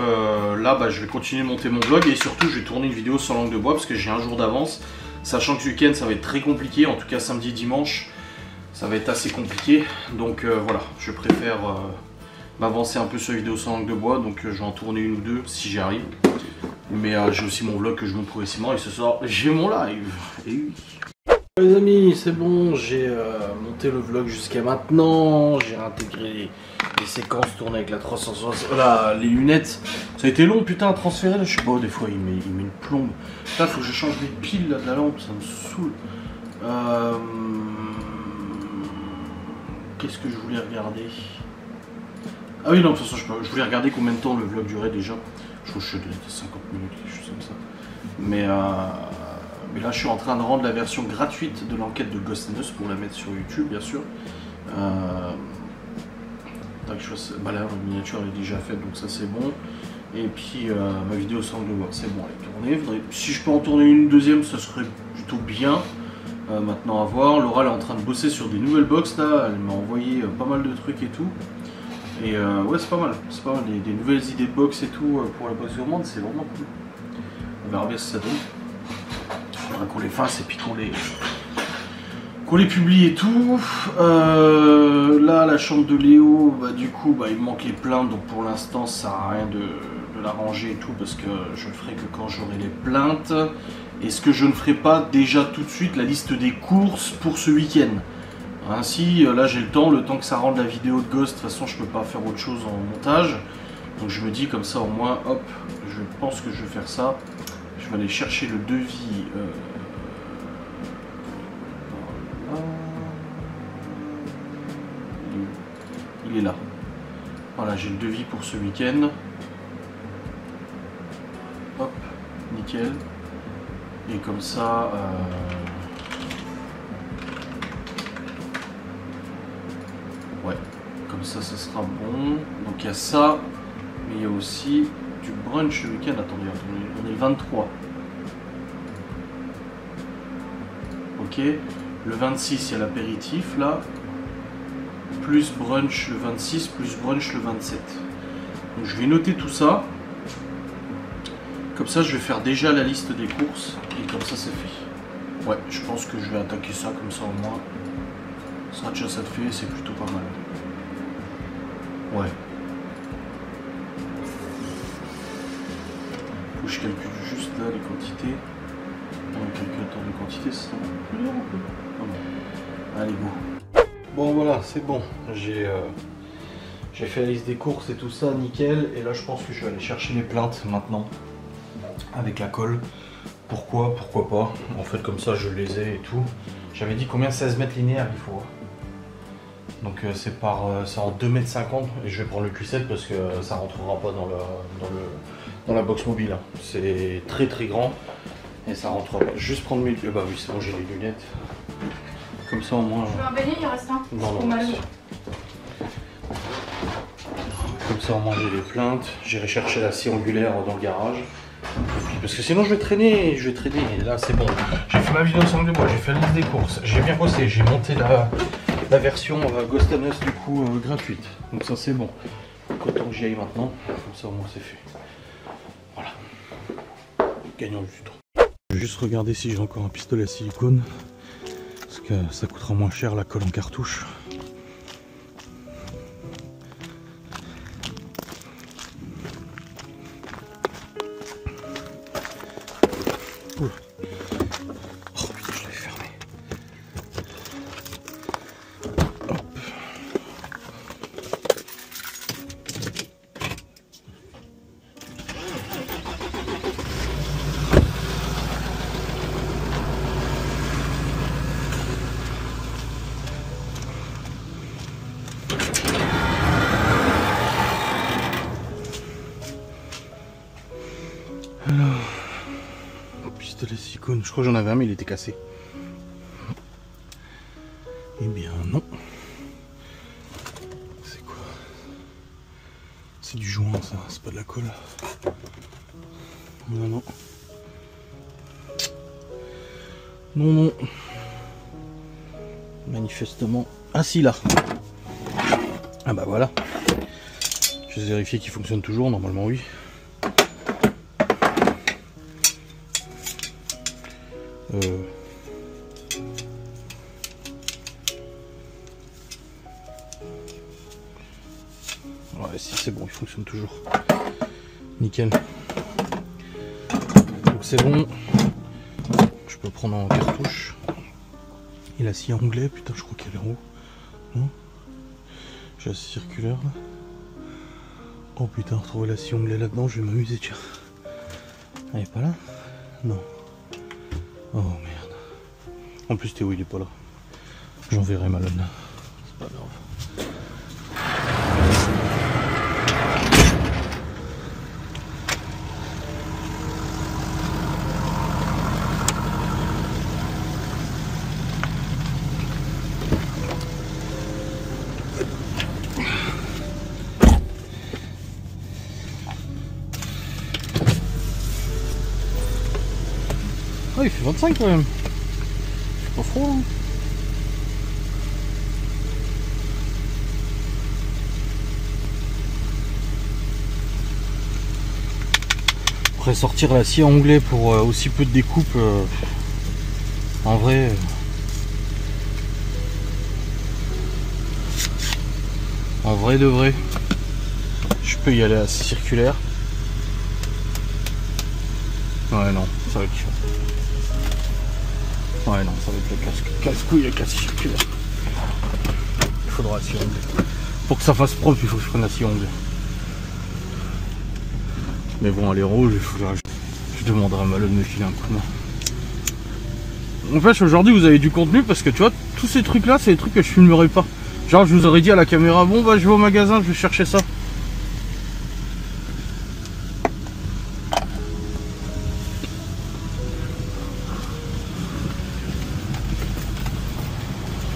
là bah, je vais continuer de monter mon vlog. Et surtout je vais tourner une vidéo sans langue de bois parce que j'ai un jour d'avance. Sachant que ce week-end ça va être très compliqué. En tout cas samedi et dimanche ça va être assez compliqué. Donc voilà, je préfère... m'avancer un peu sur la vidéo sans langue de bois, donc je vais en tourner une ou deux si j'y arrive. Mais j'ai aussi mon vlog que je monte progressivement et ce soir j'ai mon live. Et oui. Les amis, c'est bon, j'ai monté le vlog jusqu'à maintenant, j'ai intégré les séquences tournées avec la 360, là, les lunettes. Ça a été long putain à transférer, là, je sais pas, des fois il met une plombe. Là, faut que je change les piles là, de la lampe, ça me saoule. Qu'est-ce que je voulais regarder? Ah oui, non, de toute façon, je voulais regarder combien de temps le vlog durait déjà. Je trouve que je suis à 50 minutes, quelque chose comme ça. Mais là, je suis en train de rendre la version gratuite de l'enquête de Ghost and Us pour la mettre sur YouTube, bien sûr. Bah là, la miniature elle est déjà faite, donc ça c'est bon. Et puis, ma vidéo sans le voir, c'est bon, elle est tournée. Si je peux en tourner une deuxième, ça serait plutôt bien. Maintenant à voir. Laura elle est en train de bosser sur des nouvelles box là. Elle m'a envoyé pas mal de trucs et tout. Et ouais, c'est pas mal, des nouvelles idées de box et tout pour la box gourmande, c'est vraiment cool. On verra bien ce que ça donne. Il faudra qu'on les fasse et puis qu'on les publie et tout. Là, la chambre de Léo, bah, du coup, bah, il me manque les plaintes, donc pour l'instant, ça sert à rien de la ranger et tout, parce que je le ferai que quand j'aurai les plaintes. Et ce que je ne ferai pas déjà tout de suite, la liste des courses pour ce week-end. Ainsi, là j'ai le temps que ça rende la vidéo de Ghost, de toute façon je peux pas faire autre chose en montage. Donc je me dis comme ça au moins, hop, je pense que je vais faire ça. Je vais aller chercher le devis. Il est là. Voilà, j'ai le devis pour ce week-end. Hop, nickel. Et comme ça... ouais, comme ça, ça sera bon. Donc il y a ça, mais il y a aussi du brunch le week-end. Attendez, on est le 23. Ok, le 26, il y a l'apéritif là. Plus brunch le 26, plus brunch le 27. Donc je vais noter tout ça. Comme ça, je vais faire déjà la liste des courses et comme ça, c'est fait. Ouais, je pense que je vais attaquer ça comme ça au moins. Ça sera déjà ça de fait, c'est plutôt pas mal. Ouais. Faut que je calcule juste là les quantités. Le calculateur de quantité, c'est plus dur un peu. Ah bon. Allez, go. Bon, voilà, c'est bon. J'ai fait la liste des courses et tout ça, nickel. Et là, je pense que je vais aller chercher les plaintes maintenant. Avec la colle. Pourquoi pas. En fait, comme ça, je les ai et tout. J'avais dit combien 16 mètres linéaires il faut. Donc c'est en 2,50 m et je vais prendre le Q7 parce que ça rentrera pas dans la box mobile. C'est très très grand et ça rentrera pas. Juste prendre mes lunettes. Bah oui, c'est bon, j'ai les lunettes. Comme ça au moins. Tu veux un beignet, il en reste un. Non, merci. Comme ça au moins j'ai les plaintes. J'irai chercher la scie angulaire dans le garage. Parce que sinon je vais traîner. Et là c'est bon. J'ai fait ma vidéo de 5 mois, j'ai fait la liste des courses. J'ai bien bossé, j'ai monté la version Ghostanos du coup gratuite. Donc ça c'est bon. Donc autant que j'y aille maintenant. Comme ça au moins c'est fait. Voilà. Gagnons du temps. Je vais juste regarder si j'ai encore un pistolet à silicone. Parce que ça coûtera moins cher la colle en cartouche. Oula. Oh putain, je l'avais fermé. Hop. Alors, pistolet silicone, je crois que j'en avais un mais il était cassé. Eh bien non. C'est quoi? C'est du joint ça, c'est pas de la colle. Non. Non. Manifestement. Ah si là. Ah bah voilà. Je vais vérifier qu'il fonctionne toujours, normalement oui. Ouais, si c'est bon, il fonctionne toujours. Nickel. Donc c'est bon. Je peux prendre en cartouche. Et la scie anglais, putain, je crois qu'elle est en haut. Non? J'ai la scie circulaire là. Oh putain, retrouver la scie anglais là-dedans, je vais m'amuser, tiens. Elle est pas là? Non. Oh merde. En plus Théo il est pas là. J'enverrai Malone. C'est pas grave. Oh, il fait 25 quand même. C'est pas froid. Hein. Après sortir la scie anglais pour aussi peu de découpe, en vrai. En vrai de vrai, je peux y aller à scie circulaire. Ouais non, ça va être chaud. Ouais non, ça va être le casse-couille avec la scie circulaire. Il faudra la scie anglais. Pour que ça fasse propre, il faut que je prenne la scie anglais. Mais bon, elle est rouge, je demanderai à Malo de me filer un coup de main. En fait, aujourd'hui, vous avez du contenu parce que tu vois, tous ces trucs-là, c'est des trucs que je filmerai pas. Genre, je vous aurais dit à la caméra, bon bah je vais au magasin, je vais chercher ça.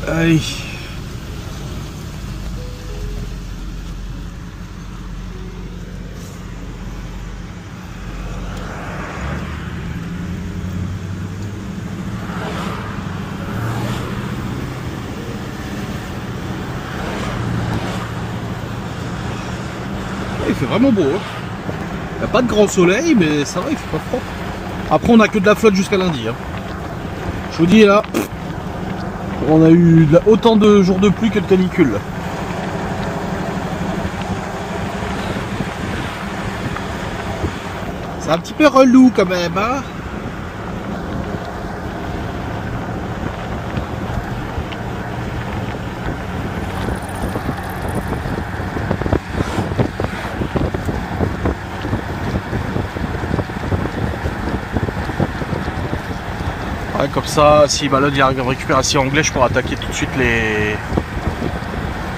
Allez. Il fait vraiment beau. Hein. Il n'y a pas de grand soleil, mais ça va, il fait pas froid. Après, on a que de la flotte jusqu'à lundi. Hein. Je vous dis là, on a eu autant de jours de pluie que de canicule. Là. C'est un petit peu relou quand même, hein. Ouais, comme ça, si Balod il récupère assez anglais, je pourrais attaquer tout de suite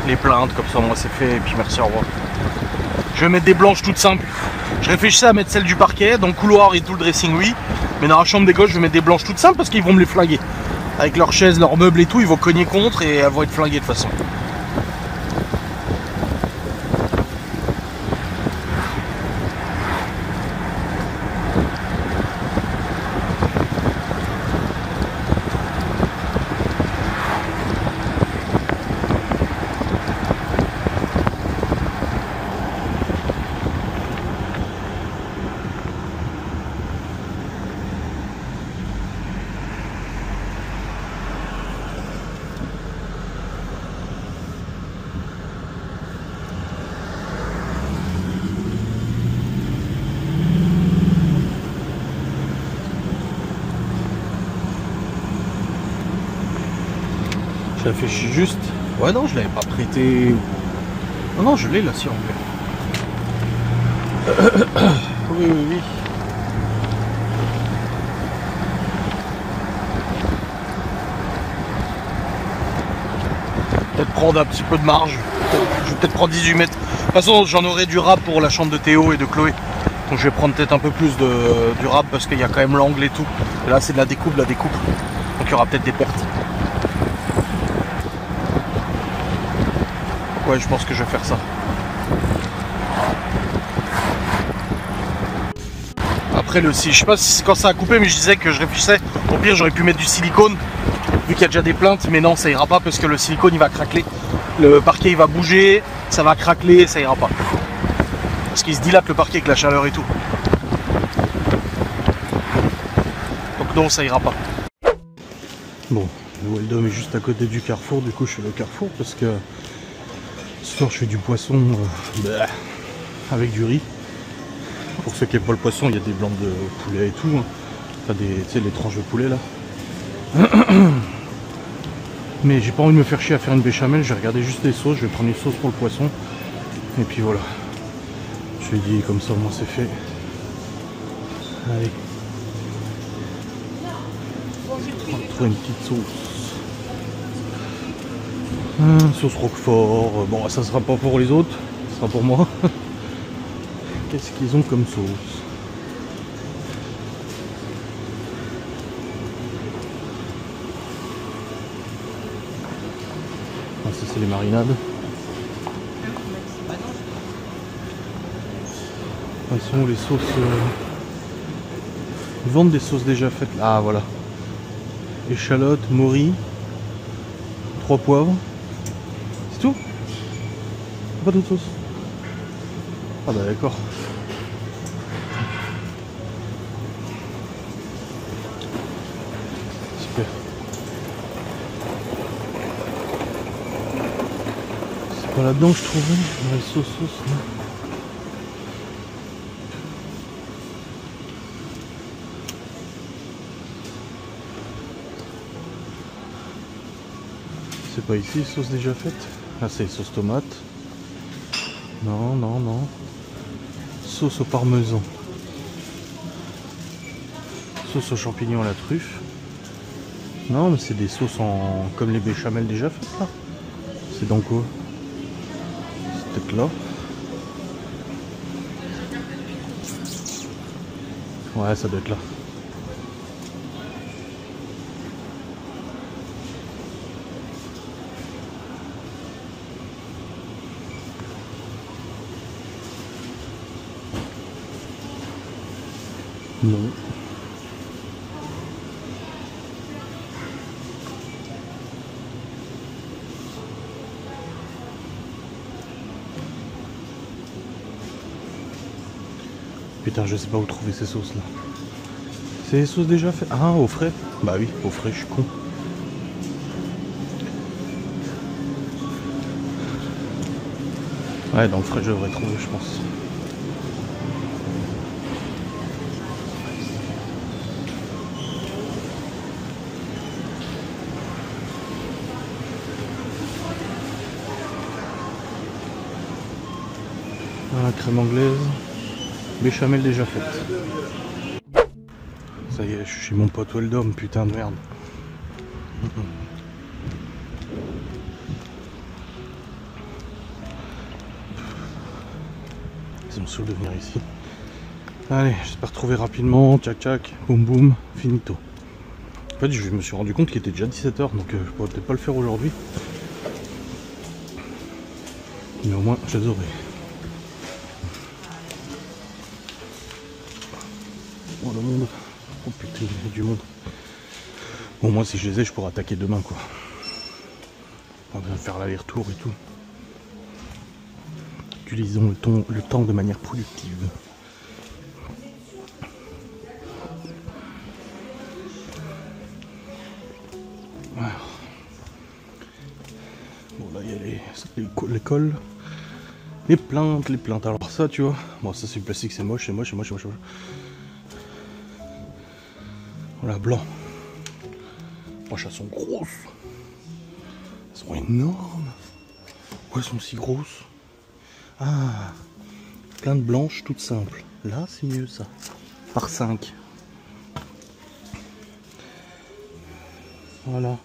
les plaintes, comme ça moi c'est fait, et puis merci, au revoir. Je vais mettre des blanches toutes simples. Je réfléchissais à mettre celle du parquet, dans le couloir et tout le dressing, oui. Mais dans la chambre des gosses, je vais mettre des blanches toutes simples parce qu'ils vont me les flinguer. Avec leurs chaises, leurs meubles et tout, ils vont cogner contre et elles vont être flinguées de toute façon. Je réfléchis juste. Ouais, non, je l'avais pas prêté. Non, non, je l'ai là, si, en vrai. Oui, oui, oui. Peut-être prendre un petit peu de marge. Je vais peut-être prendre 18 mètres. De toute façon, j'en aurai du rap pour la chambre de Théo et de Chloé. Donc je vais prendre peut-être un peu plus du rap parce qu'il y a quand même l'angle et tout. Et là, c'est de la découpe, Donc il y aura peut-être des pertes. Ouais, je pense que je vais faire ça. Après le je sais pas si quand ça a coupé, mais je disais que je réfléchissais. Au pire, j'aurais pu mettre du silicone, vu qu'il y a déjà des plaintes, mais non, ça ira pas parce que le silicone il va craqueler. Le parquet il va bouger, ça va craqueler, ça ira pas. Parce qu'il se dilate le parquet avec la chaleur et tout. Donc non, ça ira pas. Bon, le Weldom est juste à côté du carrefour, du coup je fais le carrefour parce que ce soir je fais du poisson avec du riz. Pour ceux qui n'aiment pas le poisson, il y a des blancs de poulet et tout. Hein. Enfin, tu sais, les tranches de poulet là. Mais j'ai pas envie de me faire chier à faire une béchamel, je vais regarder juste les sauces, je vais prendre une sauce pour le poisson. Et puis voilà. Je lui dis comme ça, au moins c'est fait. Allez. On va trouver une petite sauce. Sauce roquefort. Bon, ça sera pas pour les autres, ça sera pour moi. Qu'est-ce qu'ils ont comme sauce? Ah, ça c'est les marinades. Ils sont où les sauces Ils vendent des sauces déjà faites. Ah voilà. Échalote, mori, 3 poivres. C'est tout? Pas d'autre sauce? Ah bah d'accord. Super. C'est pas là-dedans que je trouvais dans les sauces là. C'est pas ici, sauce déjà faite. Ah c'est sauce tomate. Non, non, non. Sauce au parmesan. Sauce aux champignons à la truffe. Non mais c'est des sauces comme les béchamel déjà faites là. C'est dans quoi? C'est peut-être là. Ouais, ça doit être là. Non. Putain, je sais pas où trouver ces sauces là. C'est des sauces déjà faites? Ah, au frais? Bah oui, au frais, je suis con. Ouais, dans le frais, je devrais trouver, je pense. Voilà, crème anglaise. Béchamel déjà faite. Ça y est, je suis chez mon pote Weldom, putain de merde. Ils me saoule de venir ici. Allez, j'espère trouver rapidement. Tchac tchac, boum boum, finito. En fait, je me suis rendu compte qu'il était déjà 17 h, donc je pourrais peut-être pas le faire aujourd'hui. Mais au moins, je les aurai. Oh le monde. Oh putain, il y a du monde. Bon, moi si je les ai, je pourrais attaquer demain quoi. On va faire l'aller-retour et tout. Utilisons le temps de manière productive. Voilà. Bon là il y a l'école. Les plaintes. Alors ça tu vois, bon ça c'est du plastique, c'est moche, c'est moche. Voilà, blanc. Wesh, elles sont grosses. Elles sont énormes. Pourquoi elles sont si grosses? Ah, plein de blanches, toutes simples. Là, c'est mieux ça. Par 5. Voilà.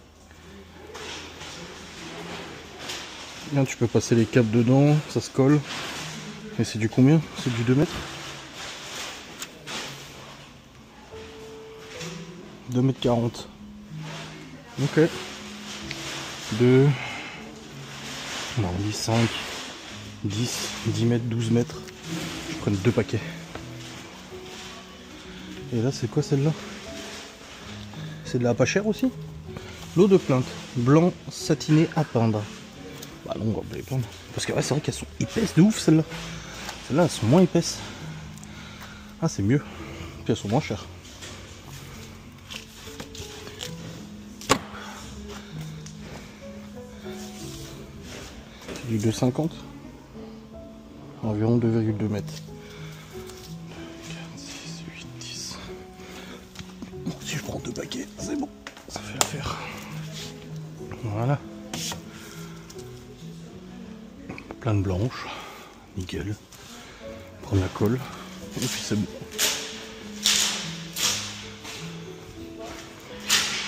Là, tu peux passer les câbles dedans, ça se colle. Et c'est du combien? C'est du 2 mètres? 2,40 m. Ok. 2. Non, 10, 5, 10, 10 mètres, 12 mètres. Je prends 2 paquets. Et là, c'est quoi celle-là? C'est de la pas chère aussi? L'eau de plainte. Blanc satiné à peindre. Bah non, on va pas les prendre. Parce que ouais, c'est vrai qu'elles sont épaisses de ouf celles-là. Celles-là, elles sont moins épaisses. Ah, c'est mieux. Puis elles sont moins chères. Du 2,50, environ 2,2 mètres. 4, 6, 8, 10. Bon, si je prends 2 paquets, c'est bon, ça fait l'affaire. Voilà. Plein de blanches, nickel. Prendre la colle, et puis c'est bon.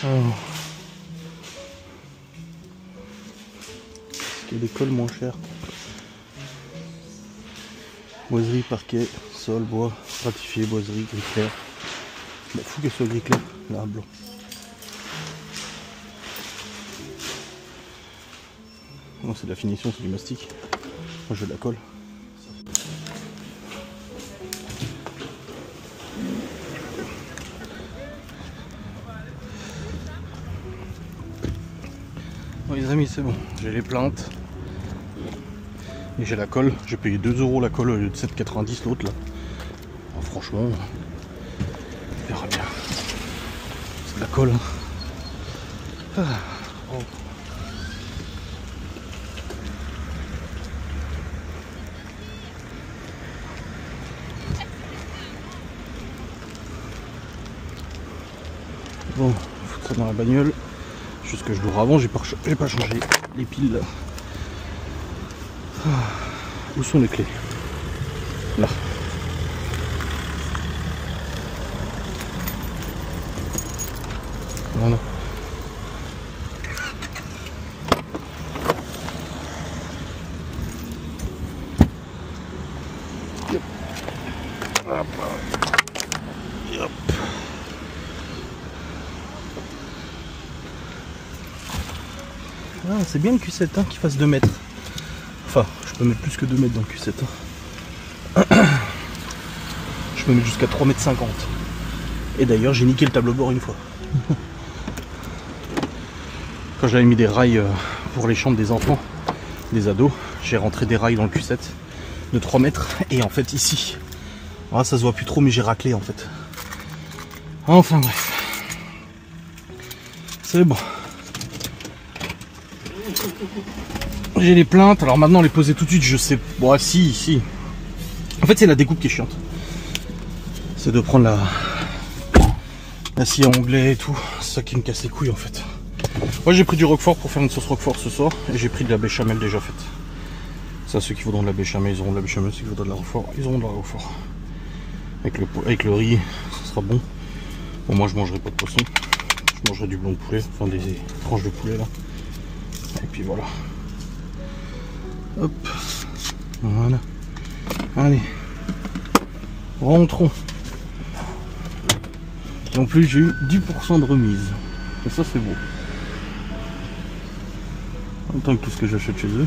Alors. Il y a des colles moins chères. Boiserie, parquet, sol, bois, stratifié, boiserie, gris clair. Bah, fou qu'elle soit gris clair, là, blanc. Non, c'est de la finition, c'est du mastic. Moi, je veux de la colle. Bon, les amis, c'est bon, j'ai les plaintes. Et j'ai la colle, j'ai payé 2 € la colle au lieu de 7,90 l'autre là. Alors, franchement, on verra bien. C'est de la colle. Hein. Ah. Oh. Bon, foutre ça dans la bagnole. Juste que je dois avant, j'ai pas changé les piles là. Où sont les clés? Là. Voilà. Yep. Hop. Yep. Ah, c'est bien le Q7 hein, qui fasse 2 mètres. Enfin, je peux mettre plus que 2 mètres dans le Q7. Hein. Je peux mettre jusqu'à 3,50 m. Et d'ailleurs, j'ai niqué le tableau bord une fois. Quand j'avais mis des rails pour les chambres des enfants, des ados, j'ai rentré des rails dans le Q7 de 3 mètres. Et en fait, ici, Ah, ça se voit plus trop, mais j'ai raclé en fait. Enfin bref. C'est bon. J'ai les plaintes, alors maintenant les poser tout de suite, je sais. Bon, si. En fait, c'est la découpe qui est chiante. C'est de prendre la scie à onglet et tout. C'est ça qui me casse les couilles en fait. Moi j'ai pris du roquefort pour faire une sauce roquefort ce soir. Et j'ai pris de la béchamel déjà faite. Ça, ceux qui voudront de la béchamel, ils auront de la béchamel. Ceux qui voudront de la roquefort, ils auront de la roquefort. Avec le riz, ça sera bon. Bon, moi je mangerai pas de poisson. Je mangerai du blanc de poulet, enfin des tranches de poulet là. Et puis voilà. Hop. Voilà. Allez. Rentrons. Et en plus j'ai eu 10% de remise. Et ça c'est beau. En tant que tout ce que j'achète chez eux.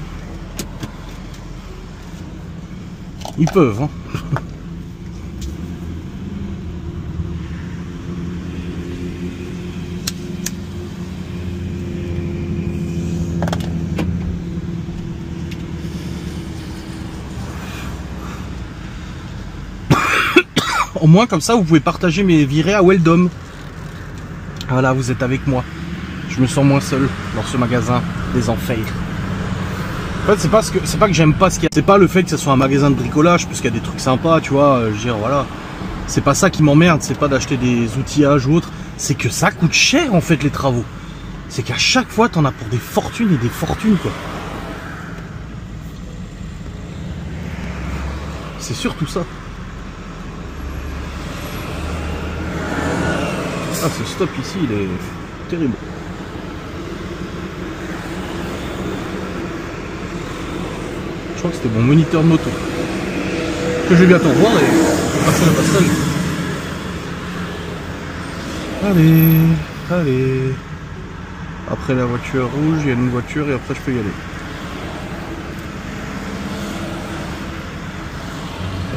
Ils peuvent, hein. Au moins comme ça vous pouvez partager mes virées à Weldom. Voilà, vous êtes avec moi. Je me sens moins seul dans ce magasin des enfers. En fait, c'est pas que j'aime pas ce qu'il y a. C'est pas le fait que ce soit un magasin de bricolage, puisqu'il y a des trucs sympas, tu vois. Je veux dire, voilà. C'est pas ça qui m'emmerde, c'est pas d'acheter des outillages ou autre. C'est que ça coûte cher en fait les travaux. C'est qu'à chaque fois t'en as pour des fortunes et des fortunes quoi. C'est surtout ça. Ah, ce stop ici, il est terrible. Je crois que c'était mon moniteur de moto. Que je vais bientôt revoir et je vais passer la passerelle. Allez. Après la voiture rouge, il y a une voiture et après je peux y aller.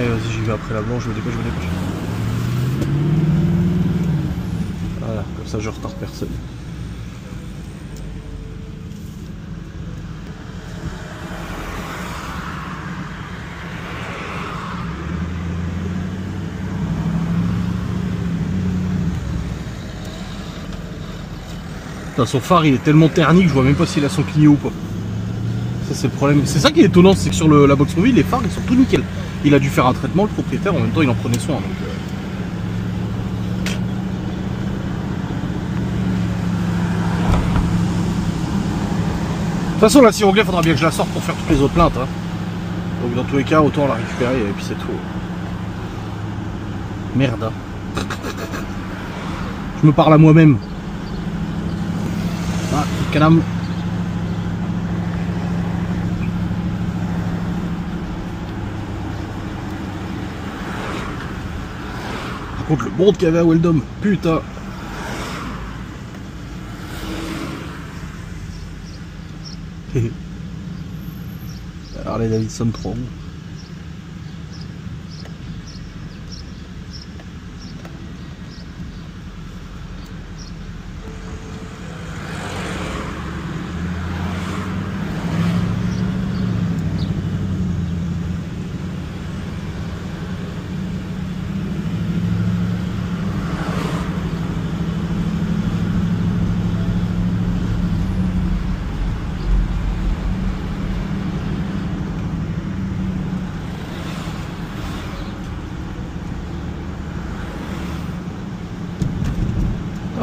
Allez, vas-y, j'y vais après la blanche, je me dépêche. Voilà, comme ça je retarde personne. Putain, son phare il est tellement terni que je vois même pas s'il a son clignot ou pas. Ça c'est le problème. C'est ça qui est étonnant, c'est que sur la box mobile, les phares ils sont tout nickel. Il a dû faire un traitement, le propriétaire, en même temps il en prenait soin. Donc, De toute façon, la scie onglet, faudra bien que je la sorte pour faire toutes les autres plaintes. Hein. Donc dans tous les cas, autant la récupérer et puis c'est tout. Merde. Je me parle à moi-même. Ah, canam. Par contre, le monde qu'il y avait à Weldom, putain. Alors les Davidson 3 roues.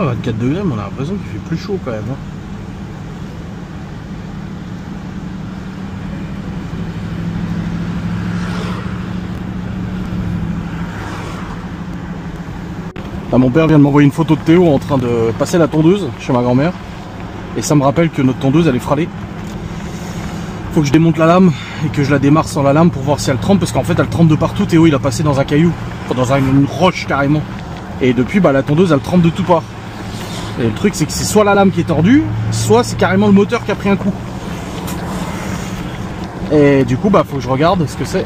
Ah, 24 degrés, mais on a l'impression qu'il fait plus chaud quand même. Hein. Ah, mon père vient de m'envoyer une photo de Théo en train de passer la tondeuse chez ma grand-mère. Et ça me rappelle que notre tondeuse elle est fralée. Faut que je démonte la lame et que je la démarre sans la lame pour voir si elle trempe. Parce qu'en fait elle trempe de partout. Théo il a passé dans un caillou, enfin, dans une roche carrément. Et depuis bah, la tondeuse elle trempe de tout part. Et le truc c'est que c'est soit la lame qui est tordue, soit c'est carrément le moteur qui a pris un coup. Et du coup bah faut que je regarde ce que c'est.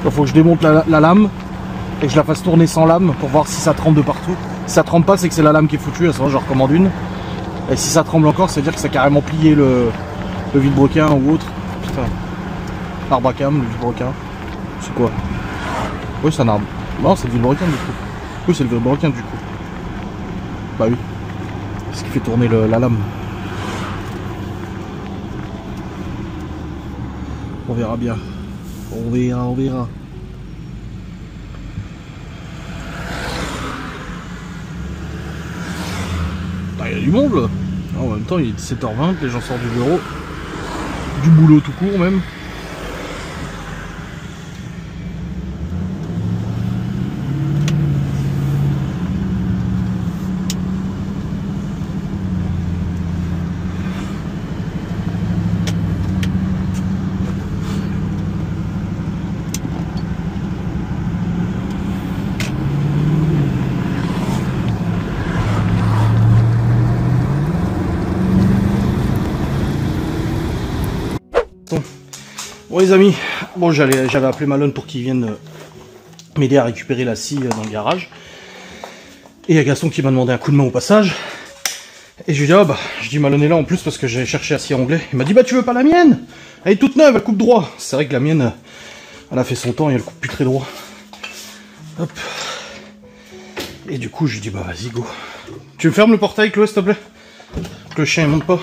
Il faut que je démonte la lame et que je la fasse tourner sans lame pour voir si ça tremble de partout. Si ça tremble pas c'est que c'est la lame qui est foutue, à ce moment je recommande une. Et si ça tremble encore, c'est à dire que ça a carrément plié le vilebrequin ou autre. Putain. Arbre à cam, le vilebrequin. C'est quoi? Oui, c'est un arbre. Non, c'est le vilebrequin du coup. Oui, c'est le vilebrequin du coup. Bah oui. C'est ce qui fait tourner la lame. On verra bien. On verra, on verra. Bah, il y a du monde là. En même temps, il est 17h20, les gens sortent du bureau. Du boulot tout court même. Bon les amis, bon j'avais appelé Malone pour qu'il vienne m'aider à récupérer la scie dans le garage. Et il y a Gaston qui m'a demandé un coup de main au passage. Et je lui ai dit, ah bah, je dis Malone est là en plus parce que j'ai cherché la scie anglais. Il m'a dit, bah tu veux pas la mienne? Elle est toute neuve, elle coupe droit. C'est vrai que la mienne, elle a fait son temps et elle coupe plus très droit. Hop. Et du coup je lui ai dit, bah vas-y go. Tu me fermes le portail Chloé s'il te plaît? Que le chien il monte pas.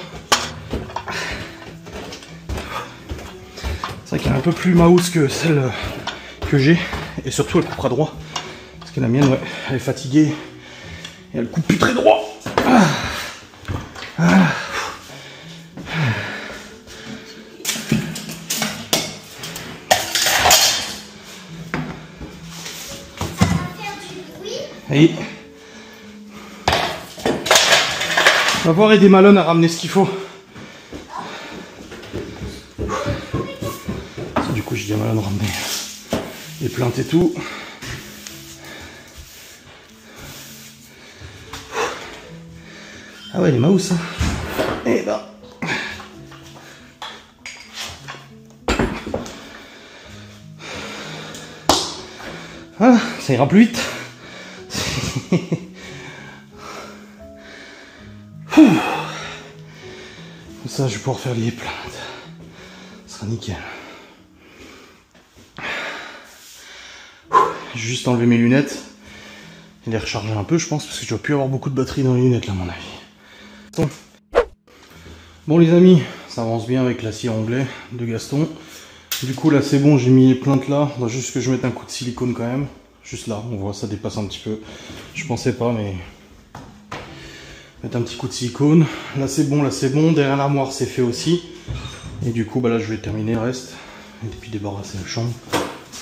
C'est vrai qu'elle est un peu plus mouse que celle que j'ai. Et surtout elle coupera droit. Parce que la mienne, ouais, elle est fatiguée. Et elle coupe plus très droit. Ah. Ah. Et on va voir aider Malone à ramener ce qu'il faut. Du coup, j'ai dit à Malone de ramener les plaintes et tout. Ah ouais, les mouse. Et ben. Ah, ça ira plus vite. Comme ça, je vais pouvoir faire les plaintes. Ça sera nickel. J'ai juste enlevé mes lunettes et les recharger un peu, je pense, parce que je dois plus avoir beaucoup de batterie dans les lunettes, là, à mon avis. Bon, les amis, ça avance bien avec la scie anglais de Gaston. Du coup, là, c'est bon, j'ai mis les plaintes là. Il faut juste que je mette un coup de silicone quand même. Juste là, on voit, ça dépasse un petit peu. Je pensais pas, mais... mettre un petit coup de silicone. Là, c'est bon, là, c'est bon. Derrière l'armoire, c'est fait aussi. Et du coup, bah là, je vais terminer le reste. Et puis débarrasser la chambre.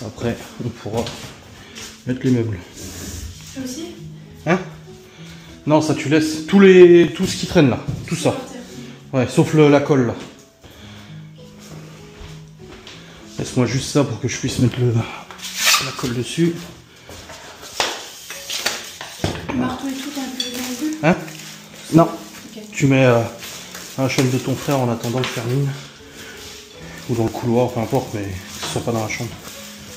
Après, on pourra mettre les meubles. Ça aussi? Hein? Non, ça tu laisses tout ce qui traîne là, tout ça. Ouais, sauf la colle là. Laisse-moi juste ça pour que je puisse mettre la colle dessus. Le marteau et tout, t'as un peu vendu? Hein? Non. Okay. Tu mets dans la chambre de ton frère en attendant que je termine. Ou dans le couloir, peu importe, mais que ce soit pas dans la chambre.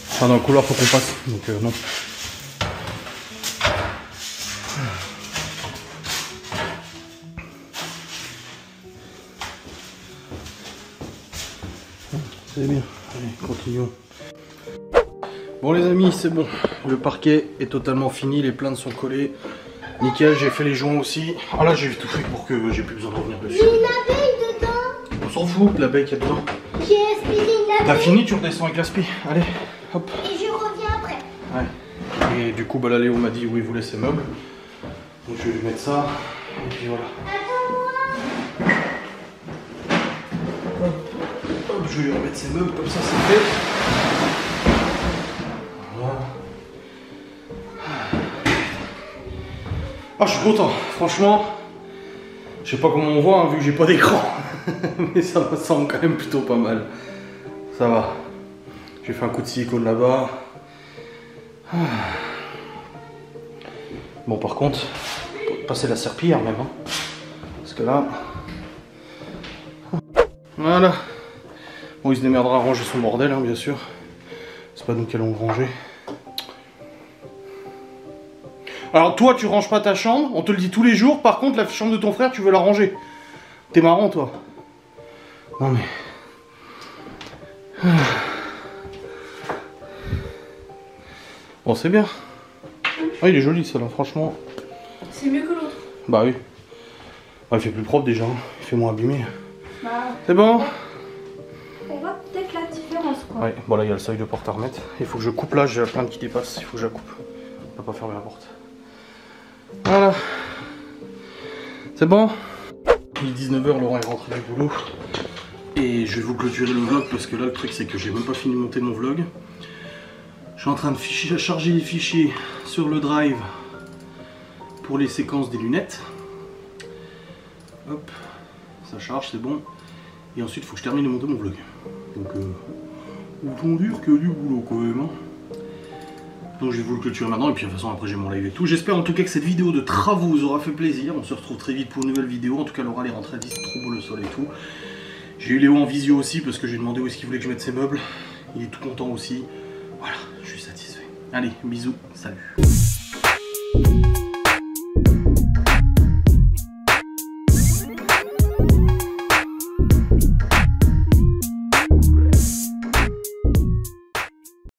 Enfin, dans le couloir, faut qu'on passe, donc non. C'est bien, allez, continuons. Bon les amis, c'est bon, le parquet est totalement fini, les plaintes sont collées. Nickel, j'ai fait les joints aussi. Ah là, j'ai tout fait pour que j'ai plus besoin de revenir dessus. Il y a une abeille dedans. On s'en fout de l'abeille qu'il y a dedans. J'ai aspiré une T'as abeille. fini, tu redescends avec l'aspi. Allez, hop. Et je reviens après. Ouais. Et du coup, bah là, Léo m'a dit où il voulait ses meubles. Donc je vais lui mettre ça. Et puis voilà. Hop, je vais lui remettre ses meubles, comme ça c'est fait. Voilà. Ah, je suis content, franchement. Je sais pas comment on voit, hein, vu que j'ai pas d'écran. Mais ça me semble quand même plutôt pas mal. Ça va. J'ai fait un coup de silicone là-bas. Bon, par contre, faut passer la serpillière même. Hein. Parce que là... Voilà. Bon, il se démerdera à ranger son bordel, hein, bien sûr. C'est pas nous qui allons le ranger. Alors toi, tu ranges pas ta chambre, on te le dit tous les jours. Par contre, la chambre de ton frère, tu veux la ranger. T'es marrant, toi. Non mais... Bon, c'est bien. Ah, il est joli, ça là, franchement. C'est mieux que l'autre. Bah oui. Ah, il fait plus propre déjà, hein. Il fait moins abîmé. Bah, C'est bon? on voit peut-être la différence, quoi. Ouais, bon là il y a le seuil de porte à remettre. Il faut que je coupe là, j'ai la plainte qui dépasse, il faut que je la coupe. On va pas fermer la porte. Voilà. C'est bon? Il est 19h, Laurent est rentré du boulot. Et je vais vous clôturer le vlog parce que là le truc c'est que j'ai même pas fini de monter mon vlog. Je suis en train de charger les fichiers sur le drive pour les séquences des lunettes. Hop, ça charge, c'est bon. Et ensuite il faut que je termine de monter mon vlog. Donc autant dire que du boulot quand même. Hein. Donc je vais vous le clôturer maintenant et puis de toute façon après j'ai mon live et tout. J'espère en tout cas que cette vidéo de travaux vous aura fait plaisir. On se retrouve très vite pour une nouvelle vidéo. En tout cas Laura elle est rentrée, elle dit c'est trop beau le sol et tout. J'ai eu Léo en visio aussi parce que j'ai demandé où est-ce qu'il voulait que je mette ses meubles. Il est tout content aussi. Voilà, je suis satisfait. Allez, bisous, salut.